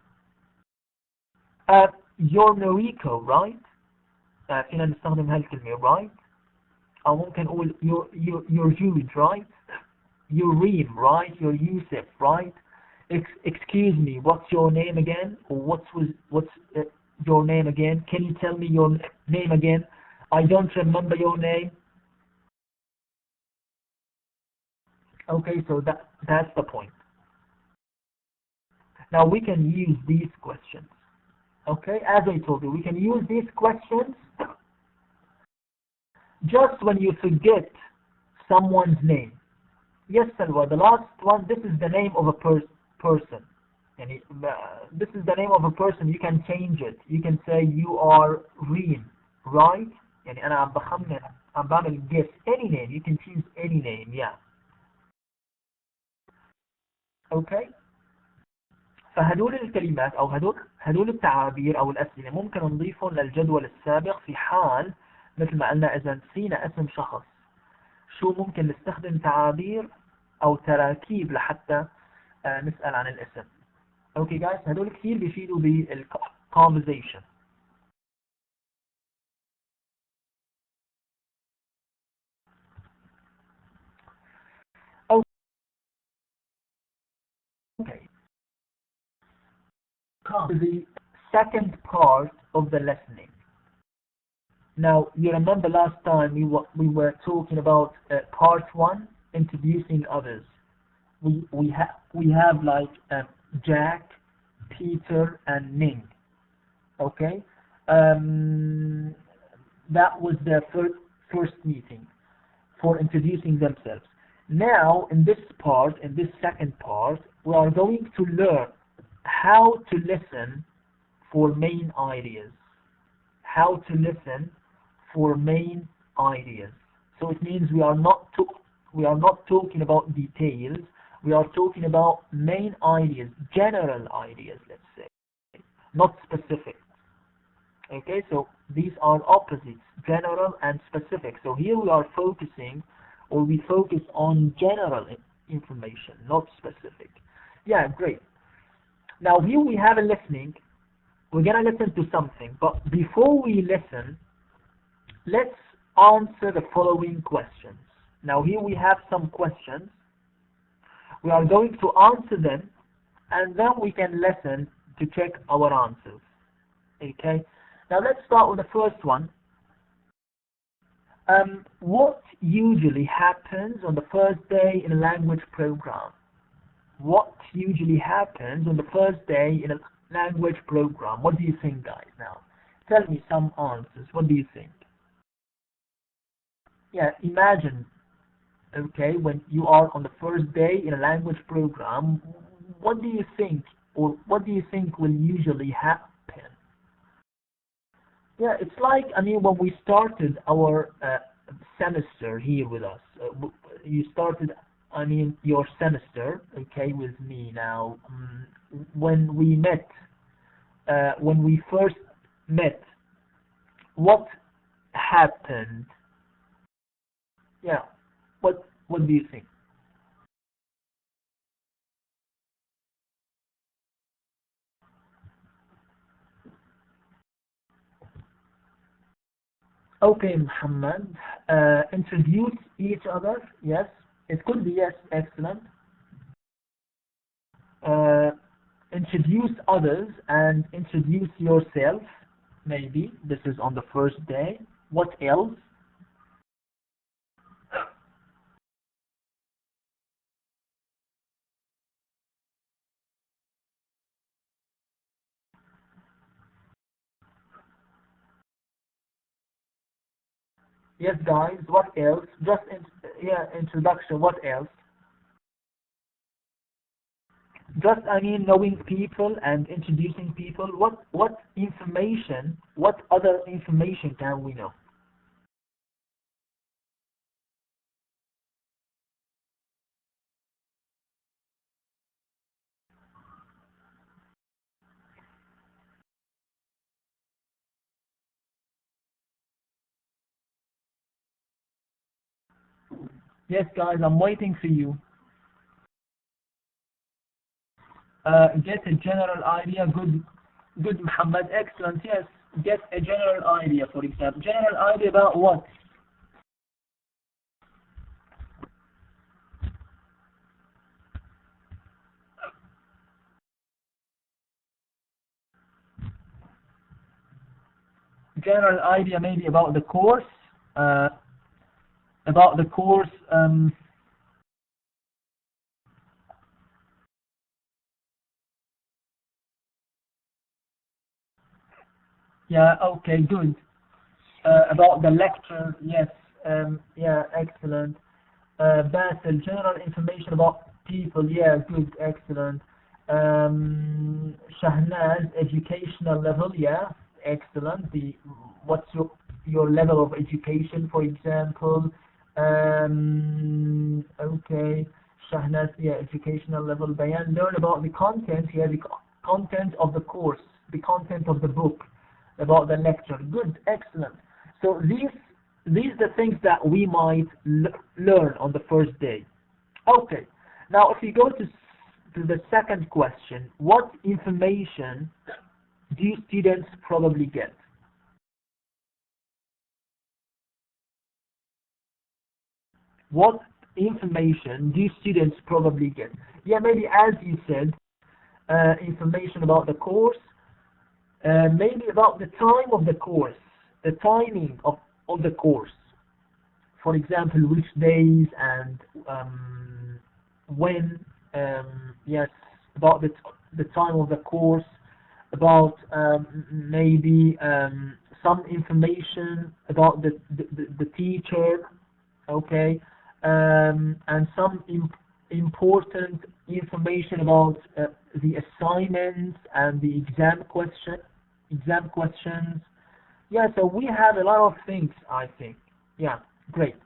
You're Noriko, right? فينا نستخدم هالكلمة, right? أو ممكن نقول you're Jude, right? You're Reem, right? You're Yusuf, right? Excuse me, what's your name again? Or what's your name again? Can you tell me your name again? I don't remember your name. Okay, so that's the point. Now we can use these questions. Okay, as I told you, we can use these questions just when you forget someone's name. Yes, Salwa, the last one, this is the name of a person. And this is the name of a person, you can change it. You can say you are Reem, right? يعني أنا عم بعمل guess any name. You can choose any name, yeah. Okay? فهدول الكلمات أو هدول التعابير أو الأسئلة ممكن نضيفهم للجدول السابق في حال مثل ما قلنا إذا نسينا اسم شخص. شو ممكن نستخدم تعابير أو تراكيب لحتى نسأل عن الاسم. Okay guys, هدول كثير بيفيدوا بالconversation. Okay. come to the second part of the listening. Now, you remember last time we were talking about part one, introducing others. We have like Jack, Peter, and Ning. Okay, that was their first meeting for introducing themselves. Now, in this part, in this second part, we are going to learn how to listen for main ideas. How to listen for main ideas. So it means we are not talking about details. We are talking about main ideas, general ideas, let's say, not specific. Okay, so these are opposites, general and specific. So here we are focusing, or we focus on general information, not specific. Yeah, great. Now here we have a listening. We're gonna listen to something, but before we listen, let's answer the following questions. Now here we have some questions. We are going to answer them, and then we can listen to check our answers. Okay. Now let's start with the first one. What usually happens on the first day in a language program? What usually happens on the first day in a language program? What do you think, guys? Now, tell me some answers. What do you think? Yeah, imagine, okay, when you are on the first day in a language program, what do you think, or what do you think will usually happen? Yeah, it's like, I mean, when we started our semester here with us, you started, I mean, your semester, okay, with me now. When we met, when we first met, what happened? Yeah, what do you think? Okay, Muhammad. Introduce each other. Yes, it could be yes. Excellent. Uh, Introduce others and introduce yourself. Maybe this is on the first day. What else? Yes, guys. What else? Just yeah, introduction. What else? Just, I mean, knowing people and introducing people. What information? What other information can we know? Yes, guys. I'm waiting for you. Get a general idea. Good, Muhammad. Excellent. Yes. Get a general idea, for example. General idea about what? General idea maybe about the course. Uh, about the course. Yeah. Okay. Good. About the lecture. Yes. Yeah. Excellent. Basil, general information about people. Yeah. Good. Excellent. Shahnaz, educational level. Yeah. Excellent. What's your level of education, for example? Okay. Shahnaz, yeah, educational level. Bayan, learn about the content. Yeah, the content of the course, the content of the book, about the lecture. Good, excellent. So these are the things that we might learn on the first day. Okay. Now, if you go to the second question, what information do students probably get? What information do students probably get? Yeah, maybe as you said, information about the course, maybe about the time of the course, the timing of the course. For example, which days and when, yes, about the time of the course, about maybe some information about the teacher, okay, and some important information about the assignments and the exam questions. Yeah, so we have a lot of things, I think. Yeah, great.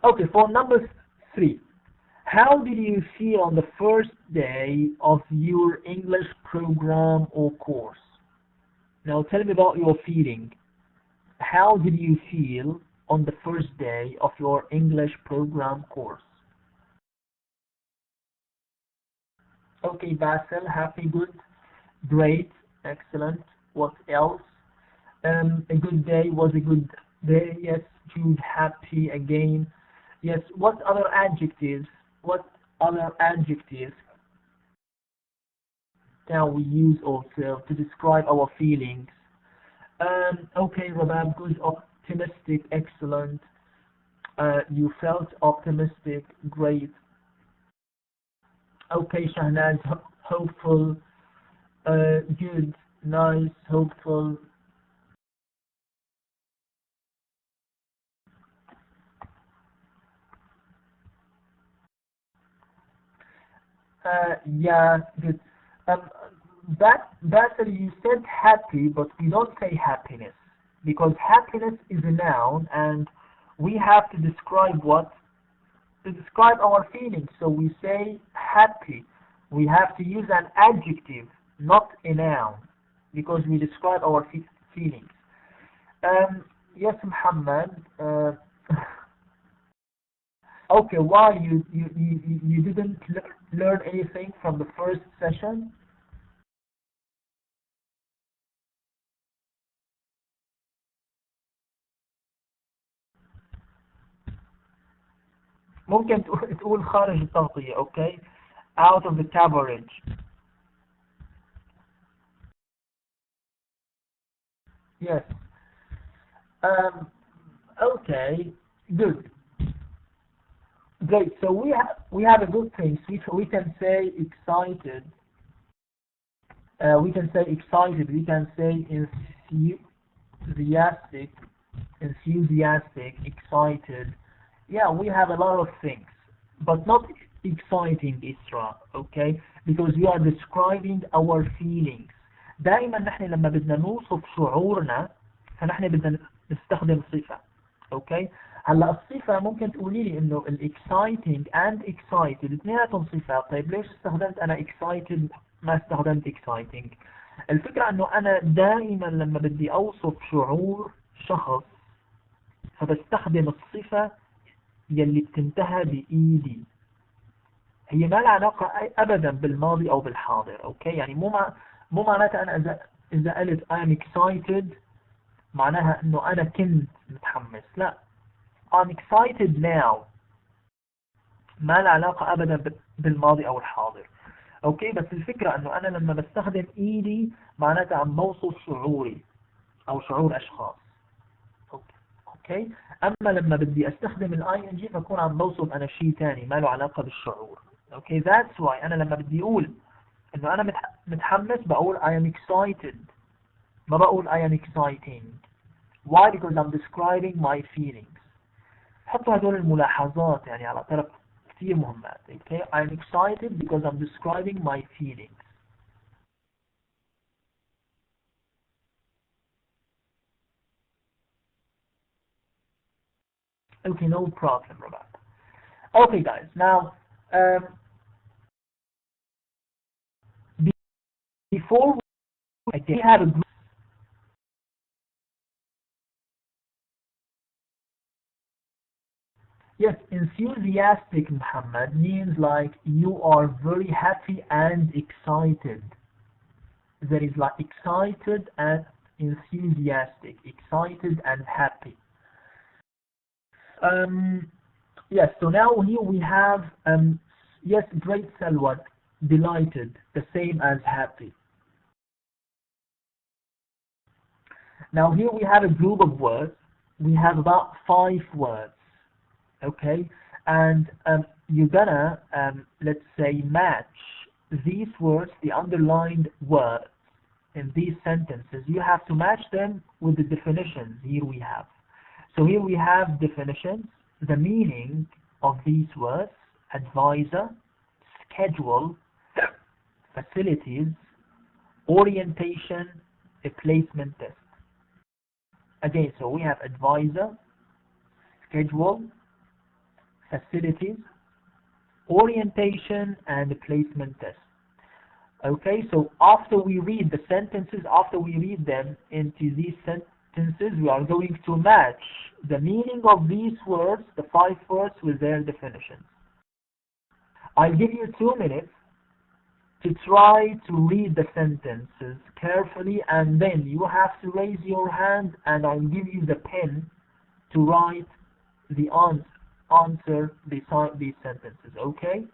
Okay, for number 3, how did you feel on the first day of your English program or course? Now tell me about your feeling. How did you feel on the first day of your English program course? Okay, Basil, happy, good, great, excellent. What else? A good day was a good day. Yes, Jude, happy again. Yes, what other adjectives? What other adjectives can we use also to describe our feelings? Okay, Rabab, good, optimistic, excellent. You felt optimistic, great. Okay, Shahnaz, hopeful, good, nice, hopeful. Yeah, good. Um, Basil, you said happy, but we don't say happiness because happiness is a noun, and we have to describe what? To describe our feelings. So we say happy. We have to use an adjective, not a noun, because we describe our feelings. Yes, Muhammad. Okay, why you didn't learn anything from the first session? ممكن تقول خارج التغطية. Okay, out of the coverage. Yes. Okay, good. Great. So we have a good thing. We can say excited. We can say excited. We can say enthusiastic, excited. Yeah, we have a lot of things, but not exciting, Isra. Okay, because we are describing our feelings. دائما نحن لما بدنا نوصف شعورنا فنحن بدنا نستخدم صفة. اوكي، هلا الصفة ممكن تقولي لي انه الاكسايتنج اند اكسايتد اثنيناتهم صفات. طيب ليش استخدمت انا اكسايتد ما استخدمت اكسايتنج؟ الفكرة انه انا دائما لما بدي اوصف شعور شخص فبستخدم الصفة يلي بتنتهى بإيدي. هي ما لها علاقة ابدا بالماضي او بالحاضر. اوكي، يعني مو معناتها انا اذا قلت I'm excited معناها انه انا كنت متحمس. لا، I'm excited now ما لها علاقة ابدا بالماضي او الحاضر. اوكي، بس الفكرة انه انا لما بستخدم ايدي معناتها عم بوصف شعوري او شعور اشخاص. اوكي، اما لما بدي استخدم الاي ان جي فكون عم بوصف انا شيء ثاني ما له علاقة بالشعور. اوكي، that's why انا لما بدي اقول انه انا متحمس بقول I am excited، ما بقول I am exciting. Why? Because I'm describing my feelings. حطوا هدول الملاحظات يعني على طرف كثير مهمات. Okay, I'm excited because I'm describing my feelings. Okay, no problem, Robert. Okay, guys. Now, before we have a group. Yes, enthusiastic, Muhammad, means like you are very happy and excited. There is like excited and enthusiastic, excited and happy. Yes, so now here we have, yes, great Salwa. delighted, the same as happy. Now here we have a group of words. We have about 5 words, okay? And you're gonna, let's say, match these words, the underlined words in these sentences. You have to match them with the definitions here we have. So here we have definitions, the meaning of these words: advisor, schedule, facilities, orientation, a placement test. Again, so we have advisor, schedule, facilities, orientation, and a placement test. Okay, so after we read the sentences, after we read them into these sentences, we are going to match the meaning of these words, the 5 words, with their definitions. I'll give you 2 minutes to try to read the sentences carefully, and then you have to raise your hand and I'll give you the pen to write the answer beside these sentences, okay?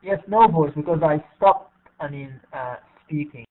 Yes, no voice, because I stopped, speaking.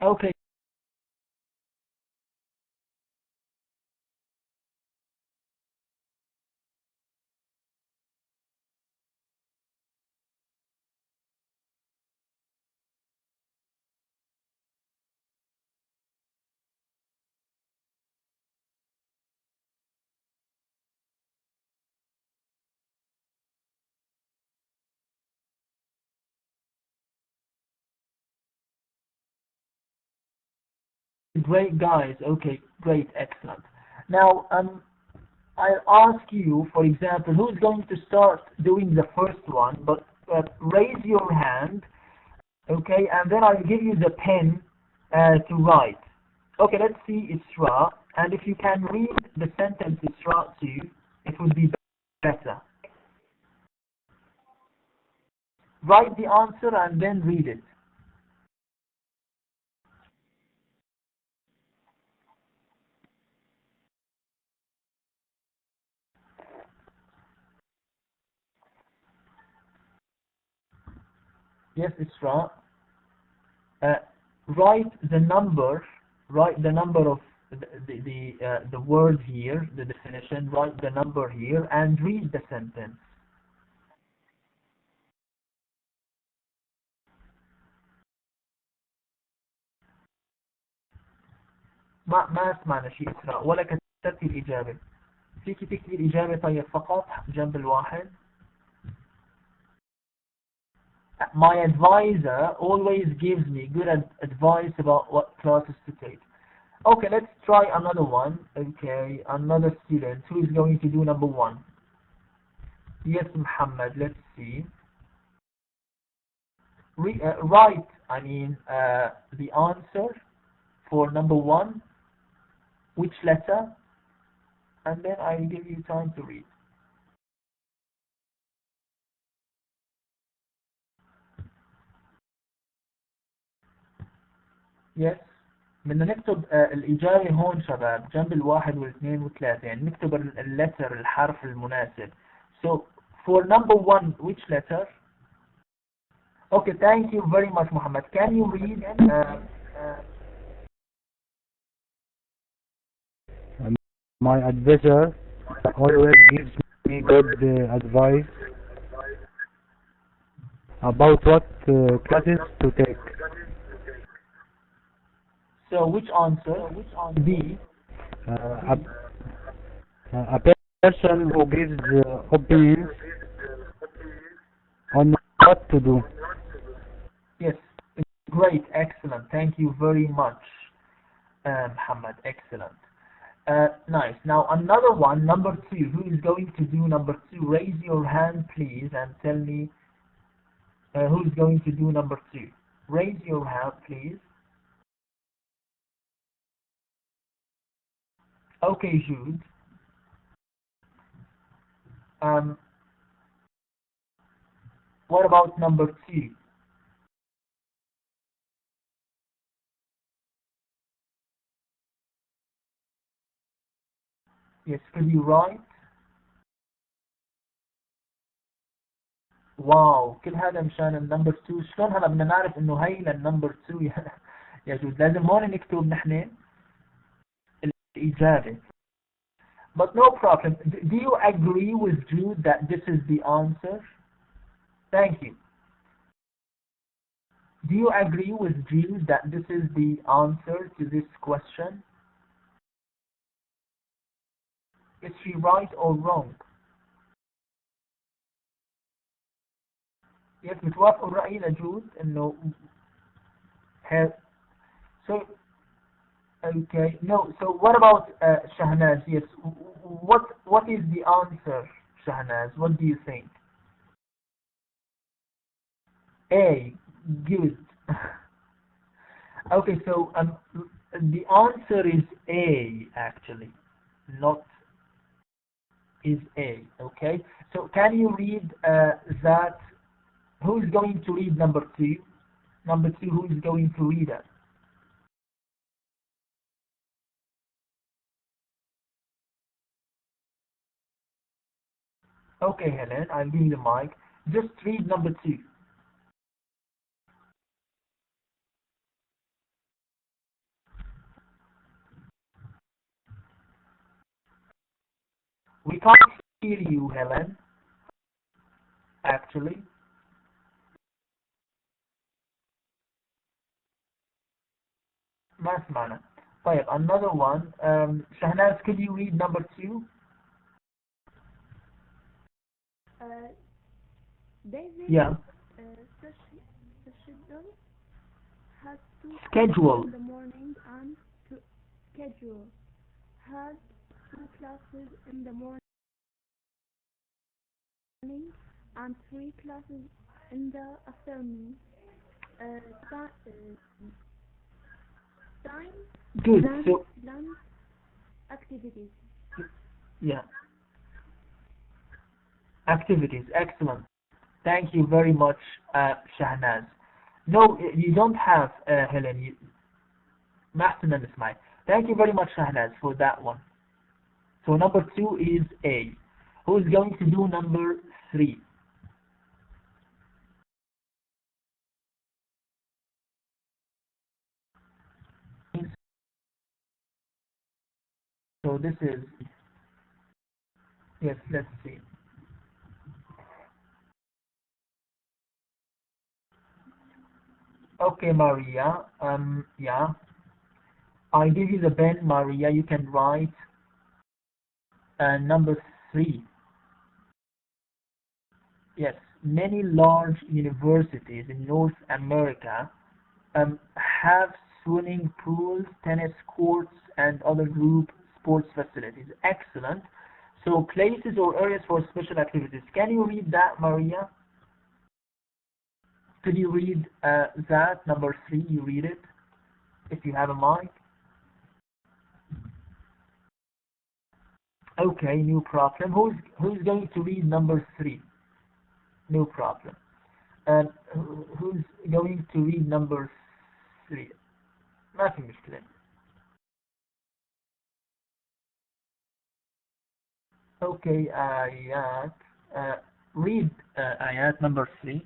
Okay. Great, guys. Okay, great, excellent. Now, I'll ask you, for example, who's going to start doing the first one, but raise your hand, okay, and then I'll give you the pen to write. Okay, let's see Isra, and if you can read the sentence Isra too, it would be better. Write the answer and then read it. Yes, Isra. Write the number. Write the number of the word here, the definition. Write the number here and read the sentence. ما سمعنا شيء إسراء ولا كتبتي الإجابة. فيك تكتبي الإجابة طيب فقط جنب الواحد. My advisor always gives me good advice about what classes to take. Okay, let's try another one. Okay, another student who is going to do number one. Yes, Muhammad, let's see. Write, the answer for number one, which letter, and then I'll give you time to read. Yes. بدنا نكتب الإجابة هون شباب جنب الواحد والاثنين وثلاثة يعني نكتب اللتر الحرف المناسب. So for number one, which letter? Okay, thank you very much, Muhammad. Can you read? My advisor always gives me good advice about what classes to take. So which answer? B. A person who gives opinions on what to do. Yes, great, excellent. Thank you very much, Muhammad. Excellent. Nice. Now another one, number two. Who is going to do number two? Raise your hand, please, and tell me who is going to do number two. Raise your hand, please. Okay, Jude. What about number two? Yes, could you write? واو كل هذا مشان النمبر 2. شلون هلا بدنا نعرف انه هي للنمبر 2 يا جود لازم هون نكتب نحن الإجابة. But no problem. Do you agree with Jude that this is the answer? Thank you. Do you agree with Jude that this is the answer to this question? Is she right or wrong? Yes, بتوافقوا الرأي لجود انه so okay, no, so what about Shahnaz? Yes, what is the answer, Shahnaz? What do you think? A, good. Okay, so the answer is A actually, not is A. Okay, so can you read that? Who is going to read number two? Number two, who is going to read it? Okay, Helen, I'll give you the mic. Just read number two. We can't hear you, Helen, actually. ما سمعنا. طيب, another one. Shahnaz, could you read number 2? David Yeah. schedule has two Schedule. classes in the morning and schedule has two classes in the morning and three classes in the afternoon. Time Good. lunch, So, lunch activities. yeah. Activities. Excellent. Thank you very much, Shahnaz. No, you don't have, Helen. ما احسن نسمعك. Thank you very much, Shahnaz, for that one. So number 2 is A. Who is going to do number 3? So this is, yes, let's see. Okay, Maria. Yeah. I give you the pen, Maria. You can write number 3. Yes, many large universities in North America have swimming pools, tennis courts, and other group sports facilities. Excellent. So places or areas for special activities. Can you read that, Maria? Could you read that, number 3? You read it, if you have a mic. Okay, no problem. Who's going to read number 3? No problem. Who's going to read number 3? ما في مشكلة. Okay, Ayat. Read Ayat number 3.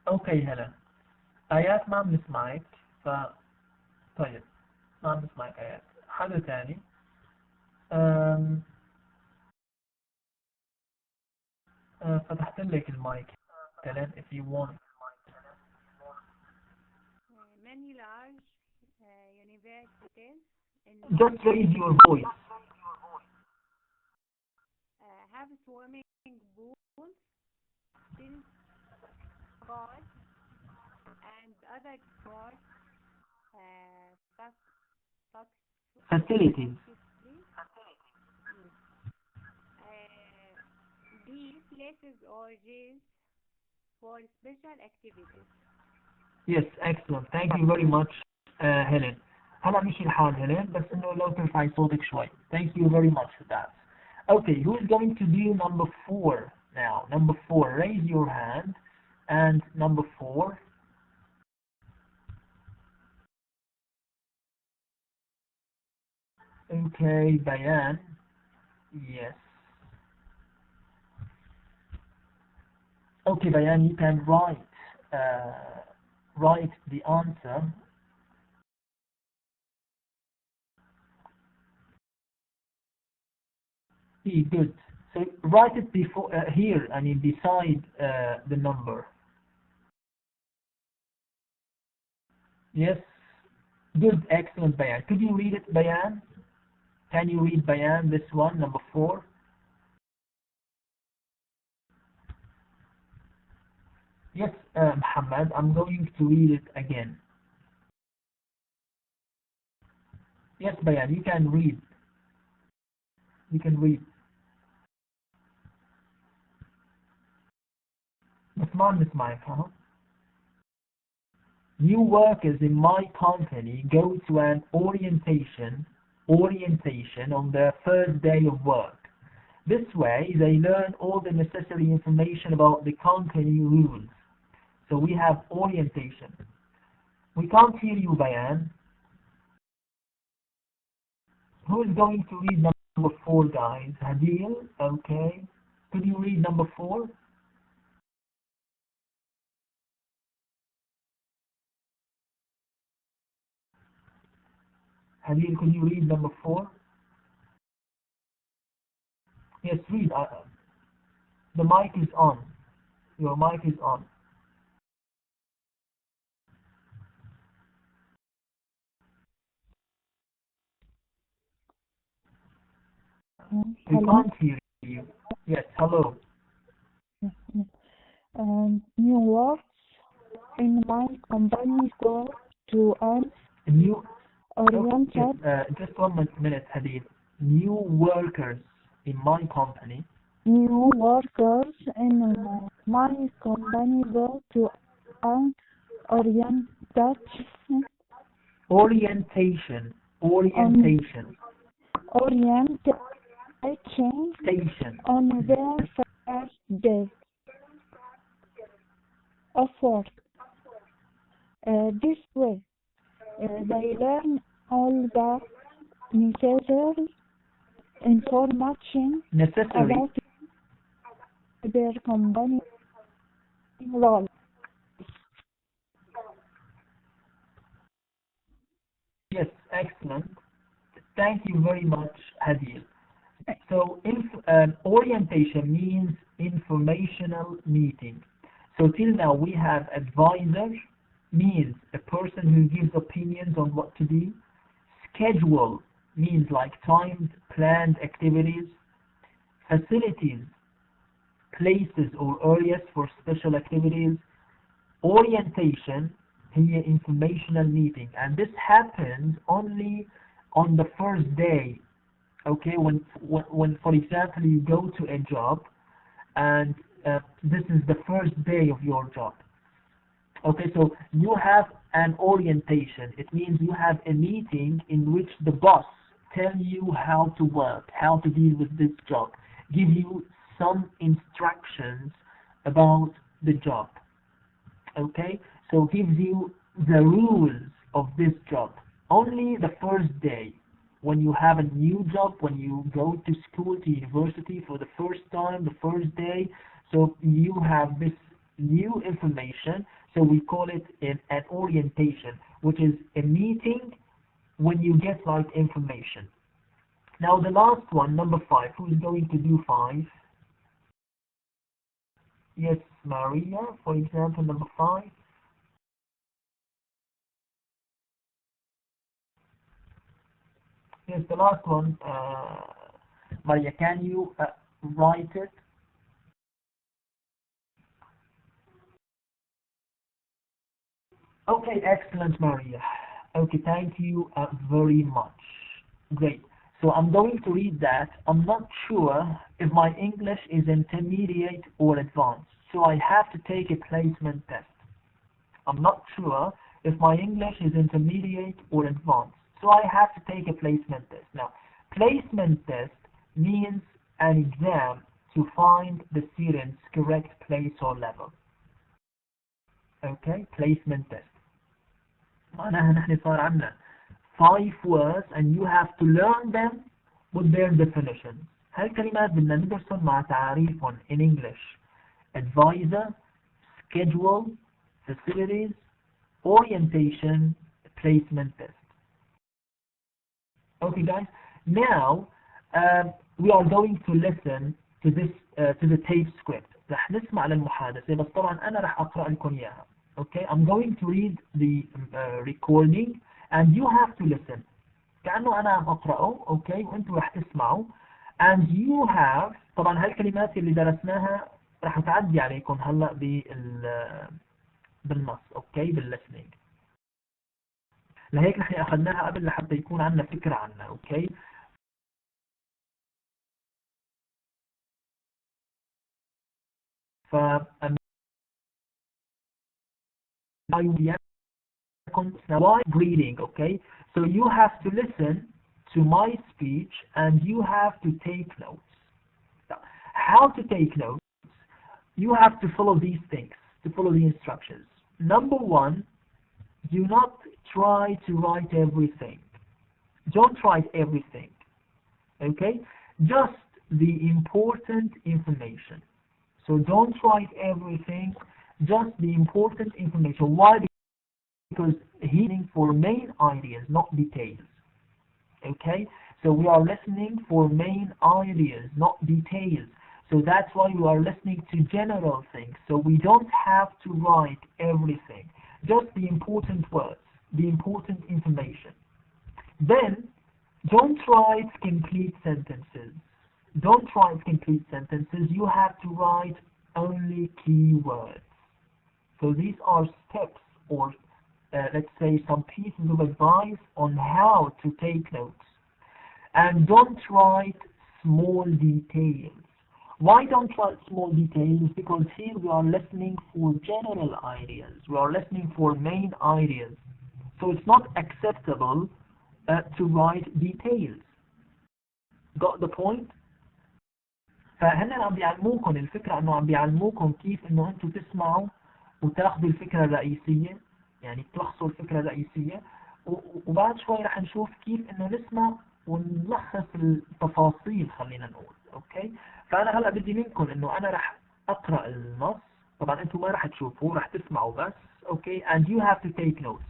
Okay, Helen. آيات ما بنسمعك. طيب, ما بنسمعك آيات. حدا تاني. فتحت لك المايك, Helen, if you want. Many large universities in Just raise your voice. have swimming pools, tennis courts, and other sports Facilities. These places or gyms for special activities. Yes, excellent. Thank you very much, Helen. هلا مش الحال هيلين, بس إنه لو ترفعي صوتك شوي. Thank you very much for that. Okay, who's going to do number 4 now? Number 4, raise your hand. And number 4. Okay, Bayan. Yes. Okay, Bayan, you can write the answer. Good. So write it before here, I mean beside the number. Yes. Good. Excellent, Bayan. Could you read it, Bayan? Can you read, Bayan, this one, number 4? Yes, Muhammad, I'm going to read it again. Yes, Bayan, you can read. You can read. نسمعك, huh? New workers in my company go to an orientation on their first day of work. This way, they learn all the necessary information about the company rules. So we have orientation. We can't hear you, Bayan. Who is going to read number number 4, guys. Hadil, okay. Could you read number 4? Hadil, could you read number 4? Yes, read. The mic is on. Your mic is on. We Hello. can't hear you. Yes, hello. New works in my company go to an New. Okay, oriented just 1 minute, Hadid. New workers in my company. new workers in my company go to an orientation Orientation. Station. on their first day of work. This way, they learn all the necessary information Necessary. about their company role. Yes, excellent. Thank you very much, Hadil. So, orientation means informational meeting. So, till now we have advisor, means a person who gives opinions on what to do. Schedule means like timed, planned activities. Facilities, places or areas for special activities. Orientation, هي informational meeting, and this happens only on the first day. Okay, when for example you go to a job and this is the first day of your job. Okay, so you have an orientation. It means you have a meeting in which the boss tell you how to work, how to deal with this job, give you some instructions about the job. Okay, so gives you the rules of this job. Only the first day, when you have a new job, when you go to school, to university for the first time, the first day, so you have this new information, so we call it an orientation, which is a meeting when you get like information. Now the last one, number 5, who is going to do 5? Yes, Maria, for example, number 5. Yes, the last one, Maria, can you write it? Okay, excellent, Maria. Okay, thank you very much. Great. So I'm going to read that. I'm not sure if my English is intermediate or advanced, so I have to take a placement test. I'm not sure if my English is intermediate or advanced, so I have to take a placement test. Now, placement test means an exam to find the student's correct place or level. Okay, placement test. معناها نحن صار عندنا 5 words and you have to learn them with their definitions. هالكلمات بدنا ندرسهم مع تعاريفهم in English. Advisor, schedule, facilities, orientation, placement test. Okay, guys. Now we are going to listen to this to the tape script. رح نسمع للمحادثة بس طبعا أنا رح أقرأ لكم إياها. Okay, I'm going to read the recording and you have to listen. كأنه أنا عم أقرأه. Okay, وأنتوا رح تسمعوا. And you have طبعا هالكلمات اللي درسناها رح تعدي عليكم هلا بالنص. Okay, بالlistening. لهيك نحن أخذناها قبل لحتى يكون عندنا فكرة عنها. Okay. ف why reading, okay? So you have to listen to my speech and you have to take notes. Now, how to take notes? You have to follow these things, to follow the instructions. Number 1, do not try to write everything. Don't write everything. Okay? Just the important information. So don't write everything, just the important information. Why? Because he's listening for main ideas, not details. Okay? So we are listening for main ideas, not details. So that's why we are listening to general things. So we don't have to write everything, just the important words, the important information. Then, don't write complete sentences. Don't write complete sentences. You have to write only keywords. So these are steps, or let's say some pieces of advice on how to take notes. And don't write small details. Why don't write small details? Because here we are listening for general ideas. We are listening for main ideas. So it's not acceptable to write details. Got the point? فهن عم بيعلموكم الفكرة انه عم بيعلموكم كيف انه انتم تسمعوا وتاخذوا الفكرة الرئيسية، يعني تلخصوا الفكرة الرئيسية، وبعد شوي رح نشوف كيف انه نسمع ونلخص التفاصيل خلينا نقول. اوكي؟ فانا هلا بدي منكم انه انا رح اقرا النص، طبعا انتم ما رح تشوفوه، رح تسمعوا بس. اوكي؟ and you have to take notes.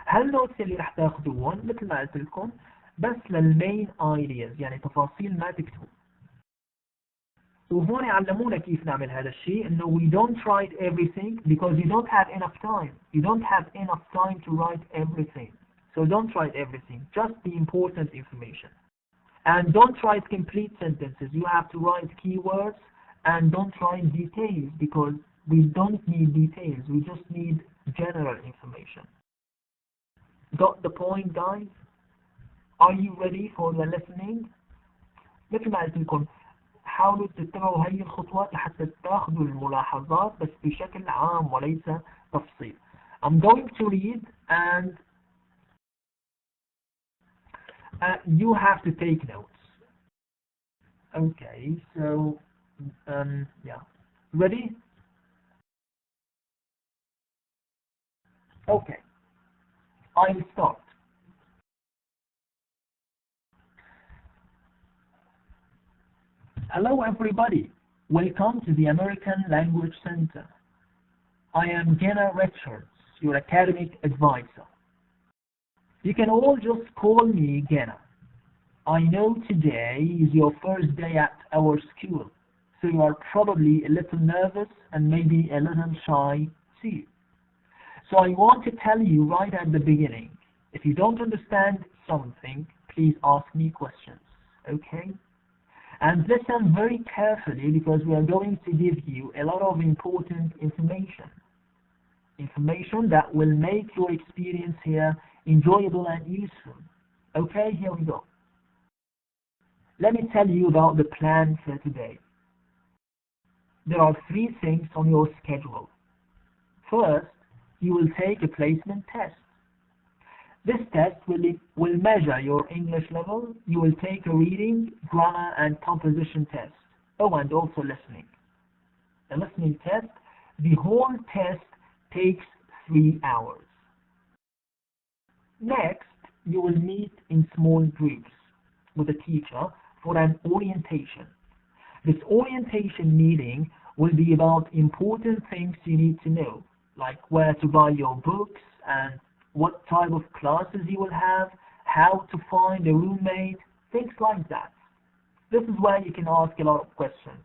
هالنوتس اللي رح تاخذوهم مثل ما قلت لكم بس للمين ايدياز، يعني تفاصيل ما تكتبوا. وهون علمونا كيف نعمل هذا الشيء، انه we don't write everything because you don't have enough time. You don't have enough time to write everything. So don't write everything, just the important information. And don't write complete sentences. You have to write keywords, and don't write details because we don't need details. We just need general information. Got the point, guys? Are you ready for the listening? مثل ما قلت لكم حاولوا تتبعوا هذه الخطوات لحتى تاخذوا الملاحظات بس بشكل عام وليس تفصيل. I'm going to read and you have to take notes. Okay, so yeah, ready? Okay, I'll start. Hello everybody, welcome to the American Language Center. I am Jenna Richards, your academic advisor. You can all just call me Jenna. I know today is your first day at our school, so you are probably a little nervous and maybe a little shy too. So I want to tell you right at the beginning, if you don't understand something, please ask me questions, okay? And listen very carefully because we are going to give you a lot of important information. Information that will make your experience here enjoyable and useful. Okay, here we go. Let me tell you about the plan for today. There are 3 things on your schedule. First, you will take a placement test. This test will measure your English level. You will take a reading, grammar, and composition test. Oh, and also listening. A listening test. The whole test takes 3 hours. Next, you will meet in small groups with a teacher for an orientation. This orientation meeting will be about important things you need to know, like where to buy your books and what type of classes you will have, how to find a roommate, things like that. This is where you can ask a lot of questions.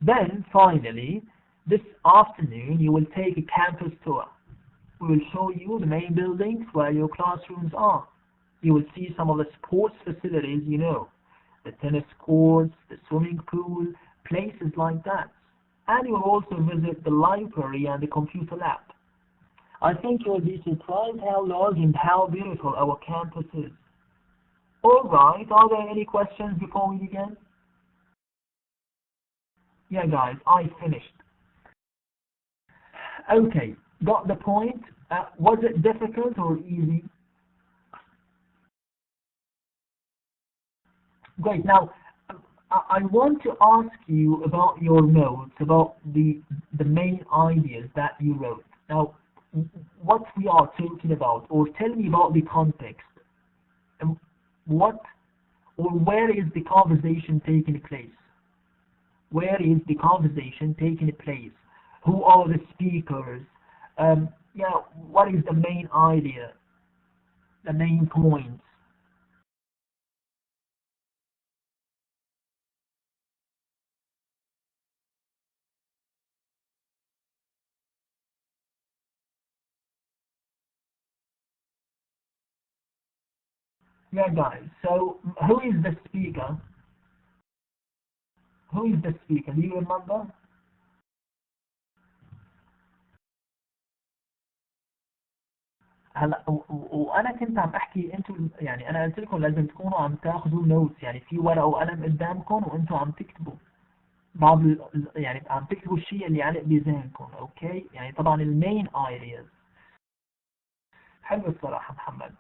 Then, finally, this afternoon you will take a campus tour. We will show you the main buildings where your classrooms are. You will see some of the sports facilities you know, the tennis courts, the swimming pool, places like that. And you will also visit the library and the computer lab. I think you will be surprised how large and how beautiful our campus is. Alright, are there any questions before we begin? Yeah guys, I finished. Okay, got the point? Was it difficult or easy? Great, now I want to ask you about your notes, about the main ideas that you wrote. Now, what we are talking about, or tell me about the context. What or where is the conversation taking place? Where is the conversation taking place? Who are the speakers? Yeah, what is the main idea, the main points? Yeah, guys. So who is the speaker? Who is the speaker? Do you remember? هلا وانا كنت عم احكي انتم، يعني انا قلت لكم لازم تكونوا عم تاخذوا نوتس، يعني في ورقه وقلم قدامكم وانتم عم تكتبوا بعض يعني عم تكتبوا الشيء اللي علق بذهنكم. اوكي، يعني طبعا المين ايدياز. حلو الصراحه محمد.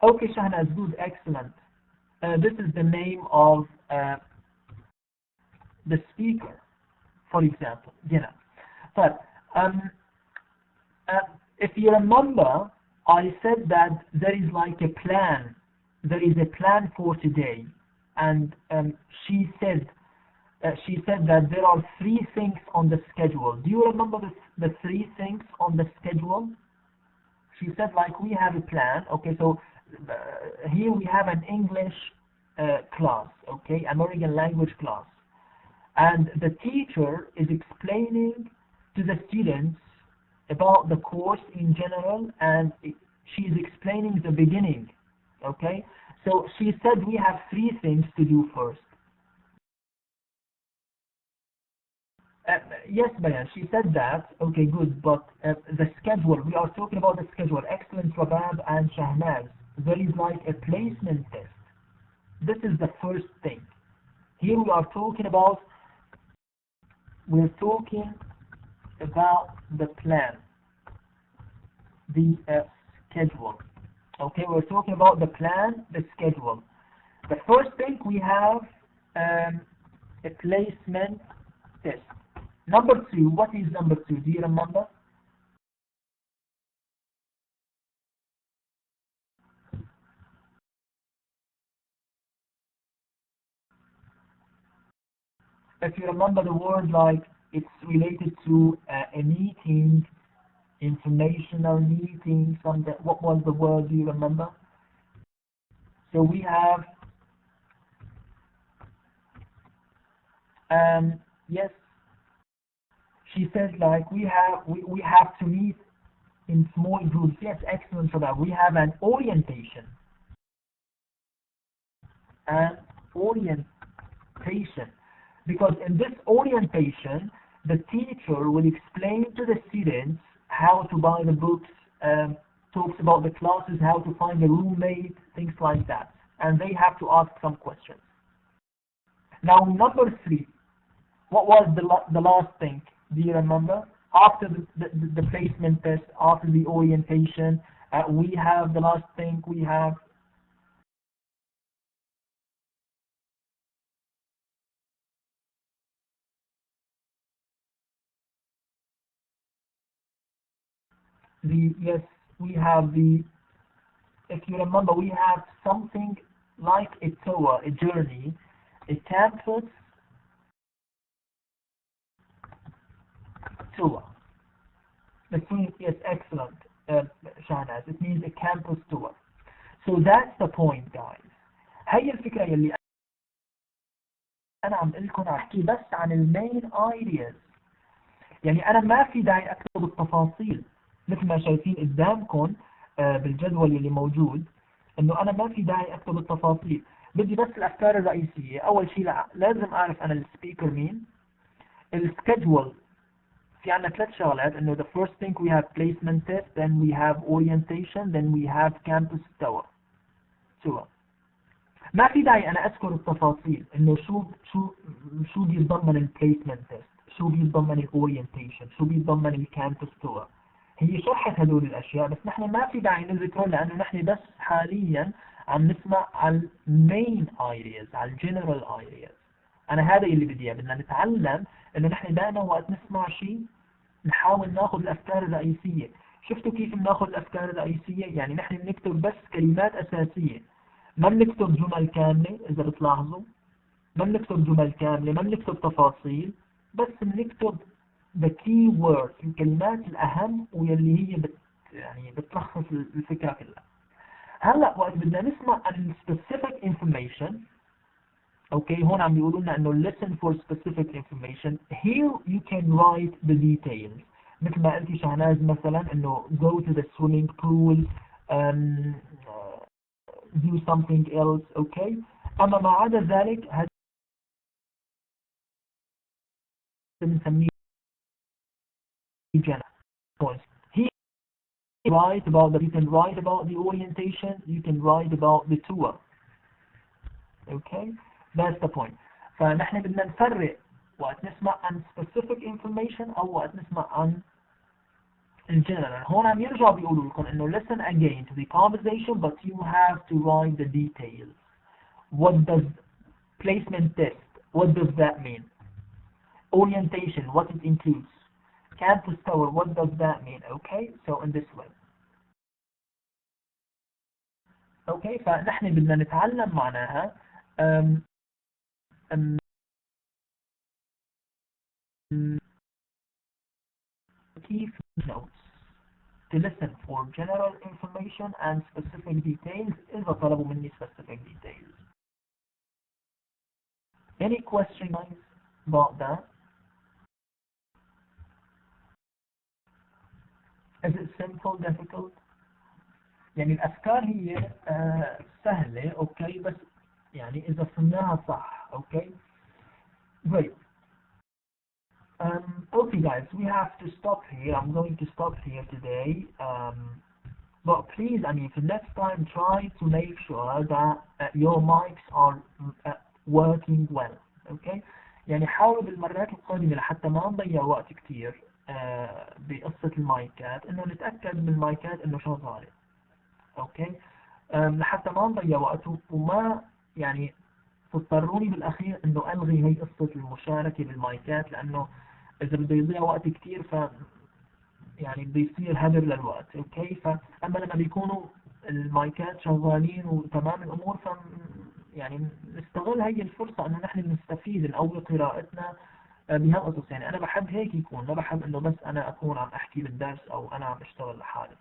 Okay, Shahnaz, good, excellent. This is the name of the speaker, for example. Gina. But if you remember, I said that there is like a plan. There is a plan for today, and she said that there are 3 things on the schedule. Do you remember the 3 things on the schedule? She said like we have a plan. Okay, so here we have an English class, okay, American language class, and the teacher is explaining to the students about the course in general, and she's explaining the beginning. Okay, so she said we have 3 things to do first. Yes, Bayan, she said that. Okay, good, but the schedule, we are talking about the schedule. Excellent, Rabab and Shahnaz. There is like a placement test. This is the first thing. Here we are talking about, we're talking about the plan, the schedule. Okay, we're talking about the plan, the schedule. The first thing we have a placement test. Number 2, what is number 2? Do you remember? If you remember the word, like it's related to a meeting, informational meeting, something. What was the word? Do you remember? So we have, yes, she said like we have to meet in small groups. Yes, excellent for that. We have an orientation. An orientation. Because in this orientation, the teacher will explain to the students how to buy the books, talks about the classes, how to find a roommate, things like that. And they have to ask some questions. Now, number 3, what was the last thing? Do you remember? After the placement test, after the orientation, we have the last thing we have. Yes, we have if you remember, we have something like a tour, a journey, a campus tour. It means, yes, excellent, Shahnaz. It means a campus tour. So that's the point, guys. هي الفكرة يلي أنا عم أقول لكم أحكي بس عن المين ideas. يعني أنا ما في داعي أكتب التفاصيل مثل ما شايفين قدامكم بالجدول اللي موجود، إنه أنا ما في داعي أكتب التفاصيل. بدي بس الأفكار الرئيسية. أول شيء لازم أعرف أنا السبيكر مين. السكجول في عنا 3 شغلات، إنه the first thing we have placement test, then we have orientation, then we have campus tour. ما في داعي أنا أذكر التفاصيل إنه شو بيتضمن البليسمنت تيست، شو بيتضمن الأورينتيشن، شو بيتضمن الكامبس تور. هي شرحت هدول الأشياء، بس نحن ما في داعي نذكرهم لأنه نحن بس حاليا عم نسمع على المين ايرياز، على الجنرال ايرياز. أنا هذا اللي بدي إياه. بدنا نتعلم إنه نحن دائما وقت نسمع شيء نحاول ناخذ الأفكار الرئيسية. شفتوا كيف بناخذ الأفكار الرئيسية؟ يعني نحن بنكتب بس كلمات أساسية، ما بنكتب جمل كاملة إذا بتلاحظوا، ما بنكتب جمل كاملة، ما بنكتب تفاصيل، بس بنكتب the key words، الكلمات الأهم واللي هي يعني بتلخص الفكرة كلها. هلا وقت بدنا نسمع عن specific information، اوكي هون عم بيقولوا لنا انه listen for specific information. Here you can write the details. مثل ما قلتي شهناز مثلا انه go to the swimming pool, um, do something else. اوكي اما ما عدا ذلك هذا بنسميه general points. He write about you can write about the orientation, you can write about the tour. Okay, that's the point. فنحن بدنا نفرق وقت نسمع عن specific information او وقت نسمع عن general. هون عم يرجعوا بيقولوا لكم انه listen again to the conversation but you have to write the details. What does placement test, what does that mean? Orientation, what it includes? Campus tour, what does that mean? Okay, so in this way. Okay, فنحن بدنا نتعلم معناها keep notes to listen for general information and specific details إذا طلبوا مني specific details. Any questions about that? Is it simple, difficult? يعني الأفكار هي سهلة أوكي بس يعني إذا فهمناها صح. أوكي great. Okay guys, we have to stop here. I'm going to stop here today. But please, I mean, for next time, try to make sure that your mics are working well. Okay? يعني حاولوا بالمرات القادمة لحتى ما نضيع وقت كتير بقصة المايكات، إنه نتأكد من المايكات إنه شغالة. أوكي؟ لحتى ما نضيع وقت وما يعني تضطروني بالأخير إنه ألغي هي قصة المشاركة بالمايكات، لأنه إذا بده يضيع وقت كتير ف يعني بده يصير هدر للوقت. اوكي فاما لما بيكونوا المايكات شغالين وتمام الامور ف يعني نستغل هي الفرصه انه نحن نستفيد نقوي قراءتنا بهالقصص. يعني انا بحب هيك يكون، ما بحب انه بس انا اكون عم احكي بالدرس او انا عم اشتغل لحالي.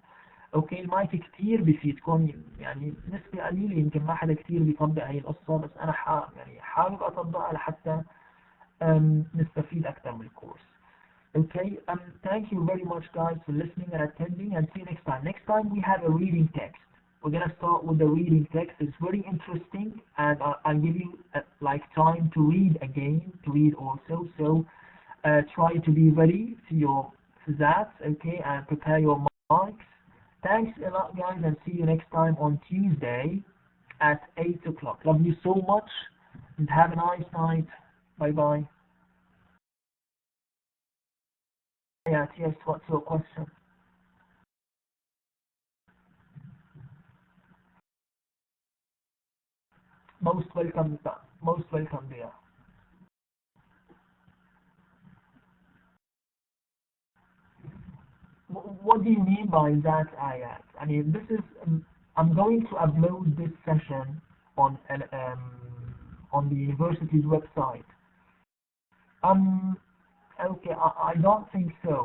اوكي المايك كثير بيفيدكم، يعني نسبه قليله يمكن ما حدا كثير بيطبق هي القصه، بس انا يعني حابب اطبقها لحتى نستفيد اكثر من الكورس. Okay, thank you very much guys for listening and attending, and see you next time. Next time we have a reading text. We're gonna start with the reading text. It's very interesting, and I'll give you like time to read again, to read also. So try to be ready for that, okay, and prepare your mics. Thanks a lot guys, and see you next time on Tuesday at 8 o'clock. Love you so much, and have a nice night. Bye bye. Yeah, yes, what's your question? Most welcome, most welcome there. What do you mean by that ayat? I mean, this is, I'm going to upload this session on the university's website. Okay, I don't think so.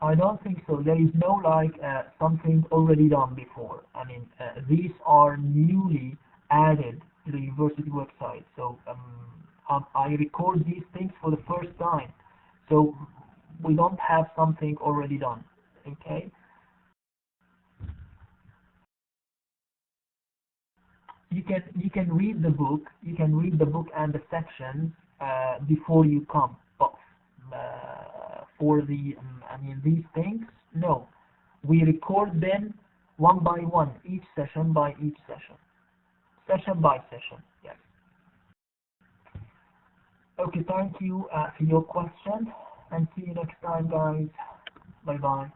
I don't think so. There is no like something already done before. I mean, these are newly added to the university website. So I record these things for the first time. So we don't have something already done. Okay. You can read the book. You can read the book and the sections before you come. But for the I mean these things, no. We record them one by one, each session by each session. Session by session, yes. Okay, thank you for your question, and see you next time guys. Bye bye.